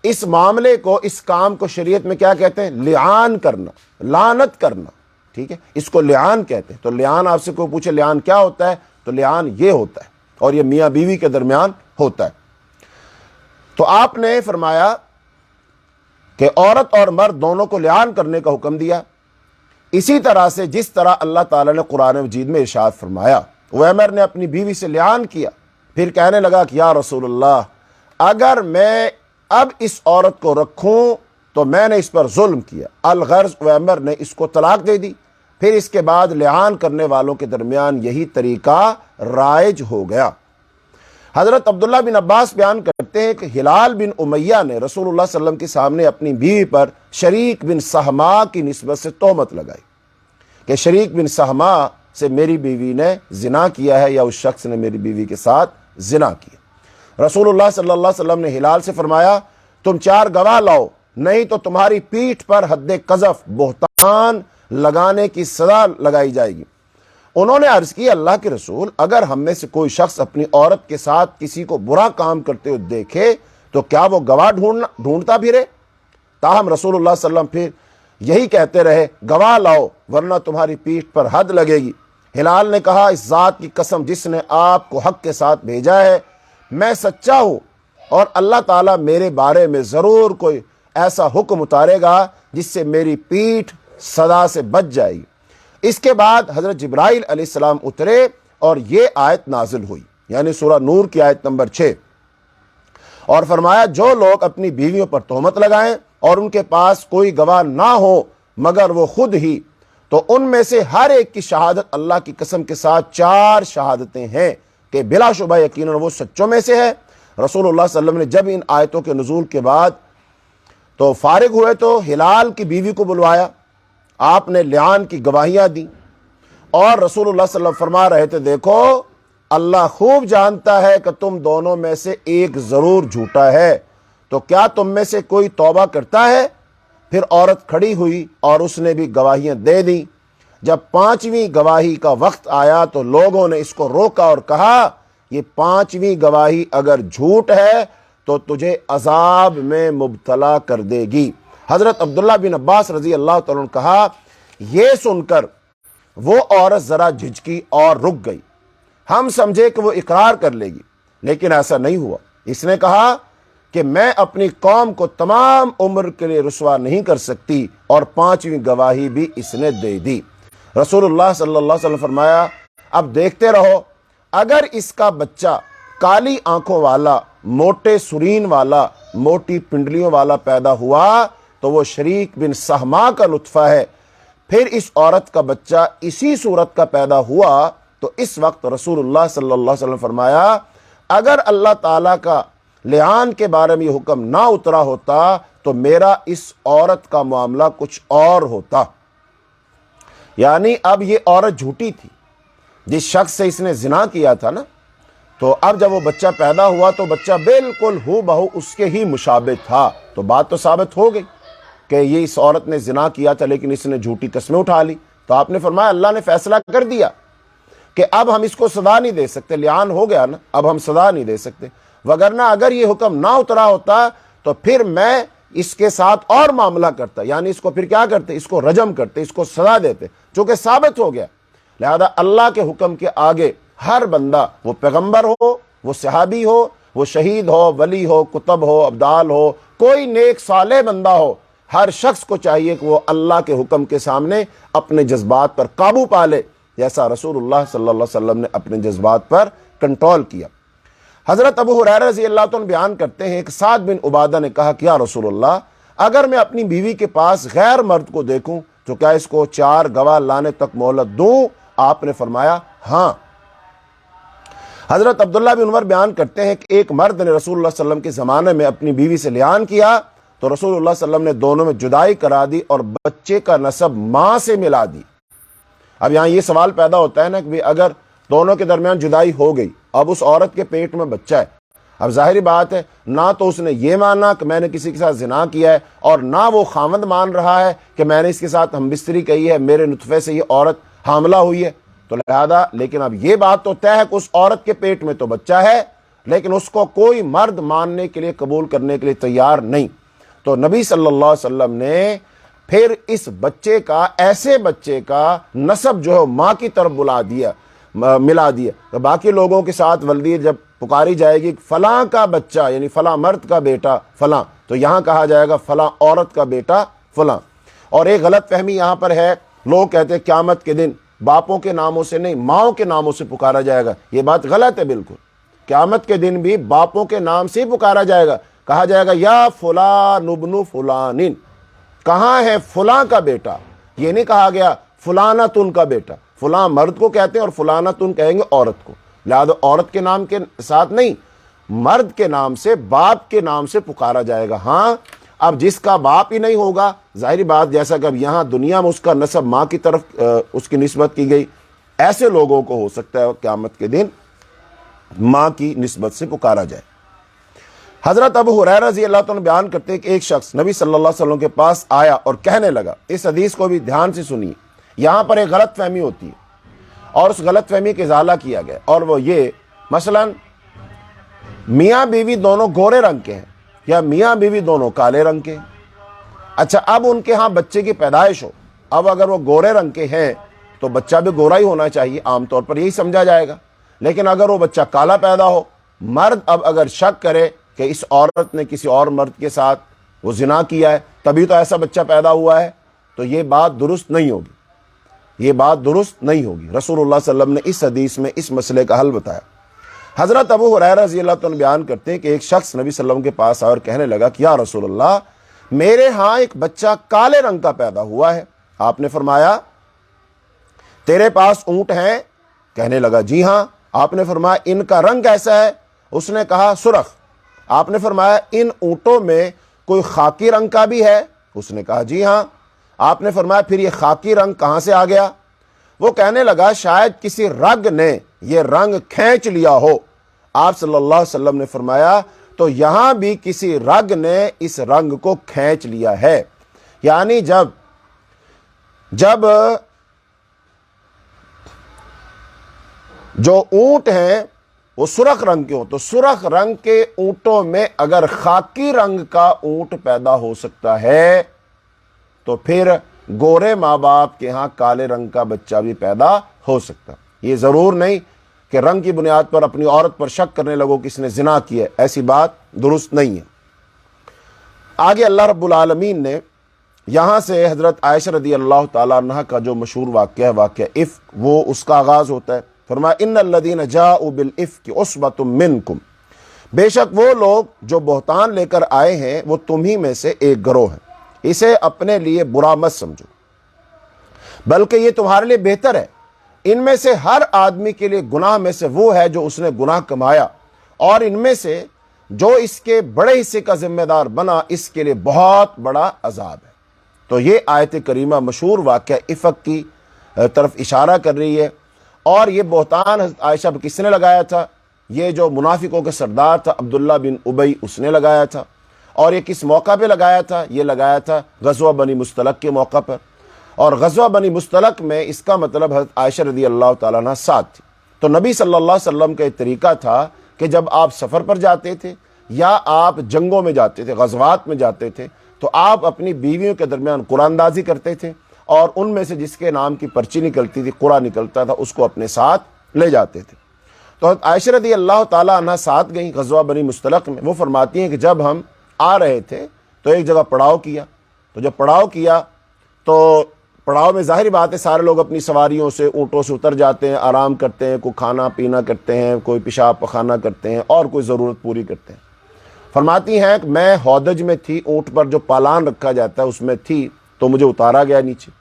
اس معاملے کو، اس کام کو شریعت میں کیا کہتے ہیں؟ لعان کرنا، لعنت کرنا، ٹھیک ہے، اس کو لعان کہتے ہیں۔ تو لعان، آپ سے کوئی پوچھے لعان کیا ہوتا ہے، تو لعان یہ ہوتا ہے، اور یہ میاں بیوی کے درمیان ہوتا ہے۔ تو آپ نے فرمایا کہ عورت اور مرد دونوں کو لعان کرنے کا حکم دیا، اسی طرح سے جس طرح اللہ تعالیٰ نے قرآن مجید میں ارشاد فرمایا۔ اویمر نے اپنی بیوی سے لعان کیا، پھر کہنے لگا کہ یا رسول اللہ، اگر میں اب اس عورت کو رکھوں تو میں نے اس پر ظلم کیا۔ الغرض اویمر نے اس کو طلاق دے دی۔ پھر اس کے بعد لعان کرنے والوں کے درمیان یہی طریقہ رائج ہو گیا۔ حضرت عبداللہ بن عباس بیان کرتے ہیں کہ ہلال بن امیہ نے رسول اللہ صلی اللہ علیہ وسلم کے سامنے اپنی بیوی پر شریک بن سہما کی نسبت سے تہمت لگائی کہ شریک بن سہما سے میری بیوی نے زنا کیا ہے، یا اس شخص نے میری بیوی کے ساتھ زنا کیا۔ رسول اللہ صلی اللہ علیہ وسلم نے ہلال سے فرمایا، تم 4 گواہ لاؤ، نہیں تو تمہاری پیٹھ پر حد قذف، بہتان لگانے کی سزا لگائی جائے گی۔ انہوں نے عرض کی، اللہ کے رسول، اگر ہم میں سے کوئی شخص اپنی عورت کے ساتھ کسی کو برا کام کرتے ہوئے دیکھے تو کیا وہ گواہ ڈھونڈتا پھرے؟ تاہم رسول اللہ صلی اللہ علیہ وسلم پھر یہی کہتے رہے، گواہ لاؤ ورنہ تمہاری پیٹھ پر حد لگے گی۔ ہلال نے کہا، اس ذات کی قسم جس نے آپ کو حق کے ساتھ بھیجا ہے، میں سچا ہوں، اور اللہ تعالیٰ میرے بارے میں ضرور کوئی ایسا حکم اتارے گا جس سے میری پیٹھ سزا سے بچ جائے گی۔ اس کے بعد حضرت جبرائیل علیہ السلام اترے اور یہ آیت نازل ہوئی، یعنی سورہ نور کی آیت نمبر 6، اور فرمایا، جو لوگ اپنی بیویوں پر تہمت لگائیں اور ان کے پاس کوئی گواہ نہ ہو مگر وہ خود ہی، تو ان میں سے ہر ایک کی شہادت اللہ کی قسم کے ساتھ 4 شہادتیں ہیں کہ بلا شبہ یقیناً وہ سچوں میں سے ہے۔ رسول اللہ صلی اللہ علیہ وسلم نے جب ان آیتوں کے نزول کے بعد تو فارغ ہوئے تو ہلال کی بیوی کو بلوایا، آپ نے لعان کی گواہیاں دی، اور رسول اللہ صلی اللہ علیہ وسلم فرما رہے تھے، دیکھو اللہ خوب جانتا ہے کہ تم دونوں میں سے ایک ضرور جھوٹا ہے، تو کیا تم میں سے کوئی توبہ کرتا ہے؟ پھر عورت کھڑی ہوئی اور اس نے بھی گواہیاں دے دیں۔ جب پانچویں گواہی کا وقت آیا تو لوگوں نے اس کو روکا اور کہا یہ پانچویں گواہی اگر جھوٹ ہے تو تجھے عذاب میں مبتلا کر دے گی۔ حضرت عبداللہ بن عباس رضی اللہ تعالیٰ عنہ نے کہا یہ سن کر وہ عورت ذرا جھجکی اور رک گئی، ہم سمجھے کہ وہ اقرار کر لے گی، لیکن ایسا نہیں ہوا۔ اس نے کہا کہ میں اپنی قوم کو تمام عمر کے لیے رسوا نہیں کر سکتی، اور پانچویں گواہی بھی اس نے دے دی۔ رسول اللہ صلی اللہ علیہ وسلم فرمایا اب دیکھتے رہو، اگر اس کا بچہ کالی آنکھوں والا، موٹے سرین والا، موٹی پنڈلیوں والا پیدا ہوا تو وہ شریک بن سہما کا نطفہ ہے، پھر اس عورت کا بچہ اسی صورت کا پیدا ہوا تو اس وقت رسول اللہ صلی اللہ علیہ وسلم فرمایا اگر اللہ تعالیٰ کا لعان کے بارے میں یہ حکم نہ اترا ہوتا تو میرا اس عورت کا معاملہ کچھ اور ہوتا۔ یعنی اب یہ عورت جھوٹی تھی، جس شخص سے اس نے زنا کیا تھا نا، تو اب جب وہ بچہ پیدا ہوا تو بچہ بالکل ہو بہو اس کے ہی مشابہ تھا، تو بات تو ثابت ہو گئی کہ یہ اس عورت نے زنا کیا تھا لیکن اس نے جھوٹی قسمیں اٹھا لی۔ تو آپ نے فرمایا اللہ نے فیصلہ کر دیا کہ اب ہم اس کو سزا نہیں دے سکتے، لعان ہو گیا نا، اب ہم سزا نہیں دے سکتے، وگرنہ اگر یہ حکم نہ اترا ہوتا تو پھر میں اس کے ساتھ اور معاملہ کرتا، یعنی اس کو پھر کیا کرتے، اس کو رجم کرتے، اس کو سزا دیتے، چونکہ ثابت ہو گیا۔ لہذا اللہ کے حکم کے آگے ہر بندہ، وہ پیغمبر ہو، وہ صحابی ہو، وہ شہید ہو، ولی ہو، کتب ہو، ابدال ہو، کوئی نیک صالح بندہ ہو، ہر شخص کو چاہیے کہ وہ اللہ کے حکم کے سامنے اپنے جذبات پر قابو پا لے، جیسا رسول اللہ صلی اللہ علیہ وسلم نے اپنے جذبات پر کنٹرول کیا۔ حضرت ابو ہریرہ رضی اللہ عنہ بیان کرتے ہیں، ایک سعد بن عبادہ نے کہا کہ یا رسول اللہ اگر میں اپنی بیوی کے پاس غیر مرد کو دیکھوں تو کیا اس کو 4 گواہ لانے تک مہلت دوں؟ آپ نے فرمایا ہاں۔ حضرت عبداللہ بن عمر بیان کرتے ہیں کہ ایک مرد نے رسول اللہ صلی اللہ علیہ وسلم کے زمانے میں اپنی بیوی سے لعان کیا تو رسول اللہ صلی اللہ علیہ وسلم نے دونوں میں جدائی کرا دی اور بچے کا نسب ماں سے ملا دی۔ اب یہاں یہ سوال پیدا ہوتا ہے نا کہ اگر دونوں کے درمیان جدائی ہو گئی، اب اس عورت کے پیٹ میں بچہ ہے، اب ظاہری بات ہے نہ تو اس نے یہ مانا کہ میں نے کسی کے ساتھ زنا کیا ہے، اور نہ وہ خاوند مان رہا ہے کہ میں نے اس کے ساتھ ہم بستری کی ہے، میرے نطفے سے یہ عورت حاملہ ہوئی ہے، تو لہذا لیکن اب یہ بات تو طے ہے کہ اس عورت کے پیٹ میں تو بچہ ہے، لیکن اس کو کوئی مرد ماننے کے لیے، قبول کرنے کے لیے تیار نہیں۔ تو نبی صلی اللہ علیہ وسلم نے پھر اس بچے کا، ایسے بچے کا نسب جو ہے ماں کی طرف ملا دیا، تو باقی لوگوں کے ساتھ ولدی جب پکاری جائے گی فلاں کا بچہ، یعنی فلاں مرد کا بیٹا فلاں، تو یہاں کہا جائے گا فلاں عورت کا بیٹا فلاں۔ اور ایک غلط فہمی یہاں پر ہے، لوگ کہتے ہیں قیامت کے دن باپوں کے ناموں سے نہیں ماؤں کے ناموں سے پکارا جائے گا، یہ بات غلط ہے بالکل۔ قیامت کے دن بھی باپوں کے نام سے پکارا جائے گا، کہا جائے گا یا فلان ابن فلانن، کہاں ہے فلاں کا بیٹا، یہ نہیں کہا گیا فلانتن کا بیٹا، فلاں مرد کو کہتے ہیں اور فلانتن کہیں گے عورت کو، لہذا عورت کے نام کے ساتھ نہیں، مرد کے نام سے، باپ کے نام سے پکارا جائے گا۔ ہاں اب جس کا باپ ہی نہیں ہوگا، ظاہری بات جیسا کہ اب یہاں دنیا میں اس کا نسب ماں کی طرف اس کی نسبت کی گئی، ایسے لوگوں کو ہو سکتا ہے قیامت کے دن ماں کی نسبت سے پکارا جائے۔ حضرت ابو ہریرہ رضی اللہ عنہ بیان کرتے ہیں کہ ایک شخص نبی صلی اللہ علیہ وسلم کے پاس آیا اور کہنے لگا، اس حدیث کو بھی دھیان سے سنیے، یہاں پر ایک غلط فہمی ہوتی ہے اور اس غلط فہمی کا ازالہ کیا گیا، اور وہ یہ مثلا میاں بیوی دونوں گورے رنگ کے ہیں یا میاں بیوی دونوں کالے رنگ کے ہیں، اچھا اب ان کے ہاں بچے کی پیدائش ہو، اب اگر وہ گورے رنگ کے ہیں تو بچہ بھی گورا ہی ہونا چاہیے، عام طور پر یہی سمجھا جائے گا، لیکن اگر وہ بچہ کالا پیدا ہو، مرد اب اگر شک کرے کہ اس عورت نے کسی اور مرد کے ساتھ وہ زنا کیا ہے تبھی تو ایسا بچہ پیدا ہوا ہے، تو یہ بات درست نہیں ہوگی، یہ بات درست نہیں ہوگی۔ رسول اللہ صلی اللہ علیہ وسلم نے اس حدیث میں اس مسئلے کا حل بتایا۔ حضرت ابو ہریرہ رضی اللہ عنہ بیان کرتے ہیں کہ ایک شخص نبی صلی اللہ علیہ وسلم کے پاس آیا اور کہنے لگا کہ یا رسول اللہ میرے ہاں ایک بچہ کالے رنگ کا پیدا ہوا ہے۔ آپ نے فرمایا تیرے پاس اونٹ ہیں؟ کہنے لگا جی ہاں۔ آپ نے فرمایا ان کا رنگ کیسا ہے؟ اس نے کہا سرخ۔ آپ نے فرمایا ان اونٹوں میں کوئی خاکی رنگ کا بھی ہے؟ اس نے کہا جی ہاں۔ آپ نے فرمایا پھر یہ خاکی رنگ کہاں سے آ گیا؟ وہ کہنے لگا شاید کسی رگ نے یہ رنگ کھینچ لیا ہو۔ آپ صلی اللہ علیہ وسلم نے فرمایا تو یہاں بھی کسی رگ نے اس رنگ کو کھینچ لیا ہے، یعنی جب جو اونٹ ہیں وہ سرخ رنگ کے ہوں تو سرخ رنگ کے اونٹوں میں اگر خاکی رنگ کا اونٹ پیدا ہو سکتا ہے تو پھر گورے ماں باپ کے ہاں کالے رنگ کا بچہ بھی پیدا ہو سکتا. یہ ضرور نہیں کہ رنگ کی بنیاد پر اپنی عورت پر شک کرنے لگو کہ اس نے زنا کیا، ایسی بات درست نہیں ہے. آگے اللہ رب العالمین نے یہاں سے حضرت عائشہ رضی اللہ تعالیٰ عنہ کا جو مشہور واقعہ ہے، واقعہ افک، وہ اس کا آغاز ہوتا ہے. فرمایا ان الذین جاؤوا بالافک عصبۃ منکم، بے شک وہ لوگ جو بہتان لے کر آئے ہیں وہ تمہیں میں سے ایک گروہ ہے، اسے اپنے لیے برا مت سمجھو بلکہ یہ تمہارے لیے بہتر ہے. ان میں سے ہر آدمی کے لیے گناہ میں سے وہ ہے جو اس نے گناہ کمایا، اور ان میں سے جو اس کے بڑے حصے کا ذمہ دار بنا اس کے لیے بہت بڑا عذاب ہے. تو یہ آیت کریمہ مشہور واقعہ افک کی طرف اشارہ کر رہی ہے. اور یہ بہتان حضرت عائشہ پہ کس نے لگایا تھا؟ یہ جو منافقوں کے سردار تھا عبداللہ بن ابی، اس نے لگایا تھا. اور یہ کس موقع پہ لگایا تھا؟ یہ لگایا تھا غزوہ بنی مستلق کے موقع پر. اور غزوہ بنی مستلق میں اس کا مطلب حضرت عائشہ رضی اللہ تعالیٰ عنہ ساتھ تھی. تو نبی صلی اللہ علیہ وسلم کا ایک طریقہ تھا کہ جب آپ سفر پر جاتے تھے یا آپ جنگوں میں جاتے تھے، غزوات میں جاتے تھے، تو آپ اپنی بیویوں کے درمیان قرآن اندازی کرتے تھے، اور ان میں سے جس کے نام کی پرچی نکلتی تھی، قرآن نکلتا تھا، اس کو اپنے ساتھ لے جاتے تھے. تو حضرت عائشہ رضی اللہ تعالیٰ عنہ ساتھ گئیں غزوہ بنی مستلق میں. وہ فرماتی ہیں کہ جب ہم آ رہے تھے تو ایک جگہ پڑاؤ کیا. تو جب پڑاؤ کیا تو پڑاؤ میں ظاہری بات ہے سارے لوگ اپنی سواریوں سے، اونٹوں سے اتر جاتے ہیں، آرام کرتے ہیں، کوئی کھانا پینا کرتے ہیں، کوئی پیشاب پخانہ کرتے ہیں، اور کوئی ضرورت پوری کرتے ہیں. فرماتی ہیں کہ میں ہودج میں تھی، اونٹ پر جو پالان رکھا جاتا ہے اس میں تھی، تو مجھے اتارا گیا نیچے.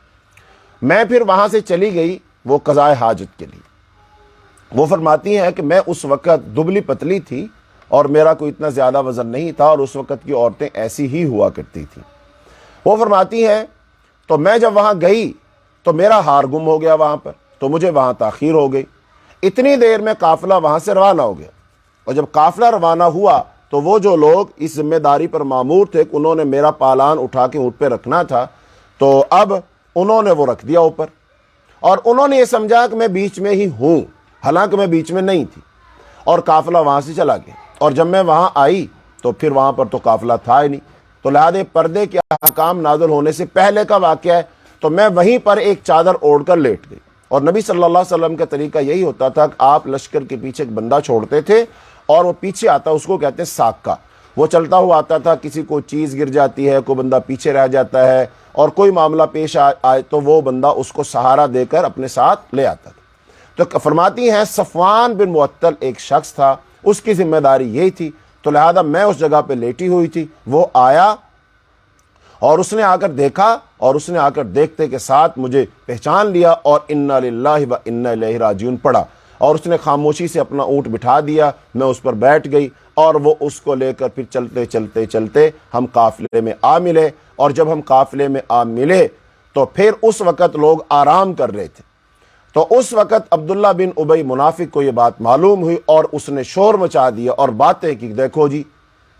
میں پھر وہاں سے چلی گئی وہ قضائے حاجت کے لیے. وہ فرماتی ہیں کہ میں اس وقت دبلی پتلی تھی اور میرا کوئی اتنا زیادہ وزن نہیں تھا، اور اس وقت کی عورتیں ایسی ہی ہوا کرتی تھیں. وہ فرماتی ہیں تو میں جب وہاں گئی تو میرا ہار گم ہو گیا وہاں پر، تو مجھے وہاں تاخیر ہو گئی. اتنی دیر میں قافلہ وہاں سے روانہ ہو گیا، اور جب قافلہ روانہ ہوا تو وہ جو لوگ اس ذمہ داری پر مامور تھے کہ انہوں نے میرا پالان اٹھا کے اونٹ پہ رکھنا تھا، تو اب انہوں نے وہ رکھ دیا اوپر، اور انہوں نے یہ سمجھا کہ میں بیچ میں ہی ہوں، حالانکہ میں بیچ میں نہیں تھی، اور قافلہ وہاں سے چلا گیا. اور جب میں وہاں آئی تو پھر وہاں پر تو قافلہ تھا ہی نہیں. تو لہذا پردے کے احکام نازل ہونے سے پہلے کا واقعہ ہے. تو میں وہیں پر ایک چادر اوڑھ کر لیٹ گئی. اور نبی صلی اللہ علیہ وسلم کا طریقہ یہی ہوتا تھا کہ آپ لشکر کے پیچھے ایک بندہ چھوڑتے تھے، اور وہ پیچھے آتا، اس کو کہتے ہیں ساکہ. وہ چلتا ہوا آتا تھا، کسی کو چیز گر جاتی ہے، کوئی بندہ پیچھے رہ جاتا ہے، اور کوئی معاملہ پیش آئے تو وہ بندہ اس کو سہارا دے کر اپنے ساتھ لے آتا تھا. تو فرماتی ہیں صفوان بن معطل ایک شخص تھا، اس کی ذمہ داری یہی تھی. تو لہذا میں اس جگہ پہ لیٹی ہوئی تھی، وہ آیا اور اس نے آ کر دیکھا، اور اس نے آ کر دیکھتے کے ساتھ مجھے پہچان لیا اور انا للہ و انا الیہ راجعون پڑھا، اور اس نے خاموشی سے اپنا اونٹ بٹھا دیا. میں اس پر بیٹھ گئی، اور وہ اس کو لے کر پھر چلتے چلتے چلتے ہم قافلے میں آ ملے. اور جب ہم قافلے میں آ ملے تو پھر اس وقت لوگ آرام کر رہے تھے. تو اس وقت عبداللہ بن ابی منافق کو یہ بات معلوم ہوئی، اور اس نے شور مچا دیا اور باتیں کی، دیکھو جی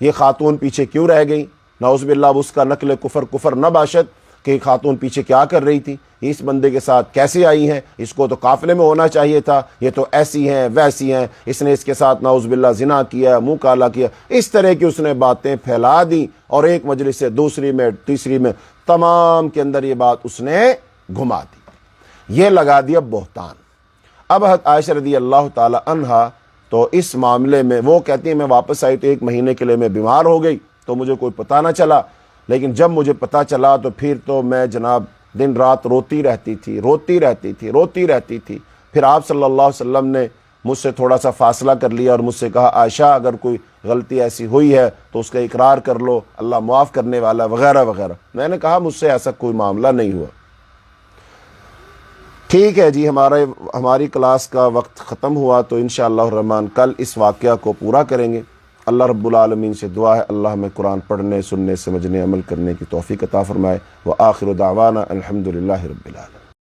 یہ خاتون پیچھے کیوں رہ گئی، نعوذ باللہ اس کا نقل کفر نہ باشد کہ خاتون پیچھے کیا کر رہی تھی، اس بندے کے ساتھ کیسے آئی ہیں، اس کو تو قافلے میں ہونا چاہیے تھا، یہ تو ایسی ہیں ویسی ہیں، اس نے اس کے ساتھ نعوذ باللہ زنا کیا، منہ کالا کیا. اس طرح کی اس نے باتیں پھیلا دی، اور ایک مجلس سے دوسری میں تیسری میں تمام کے اندر یہ بات اس نے گھما دی. یہ لگا دیا بہتان. اب حضرت عائشہ رضی اللہ تعالی عنہا تو اس معاملے میں وہ کہتی ہیں میں واپس آئی تو 1 مہینے کے لیے میں بیمار ہو گئی، تو مجھے کوئی پتہ نہ چلا. لیکن جب مجھے پتہ چلا تو پھر تو میں جناب دن رات روتی رہتی تھی. پھر آپ صلی اللہ علیہ وسلم نے مجھ سے تھوڑا سا فاصلہ کر لیا اور مجھ سے کہا عائشہ اگر کوئی غلطی ایسی ہوئی ہے تو اس کا اقرار کر لو، اللہ معاف کرنے والا وغیرہ وغیرہ. میں نے کہا مجھ سے ایسا کوئی معاملہ نہیں ہوا. ٹھیک ہے جی، ہماری کلاس کا وقت ختم ہوا، تو انشاءاللہ الرحمن کل اس واقعہ کو پورا کریں گے. اللہ رب العالمین سے دعا ہے اللہ ہمیں قرآن پڑھنے، سننے، سمجھنے، عمل کرنے کی توفیق عطا فرمائے. وآخر دعوانا الحمدللہ رب العالمین.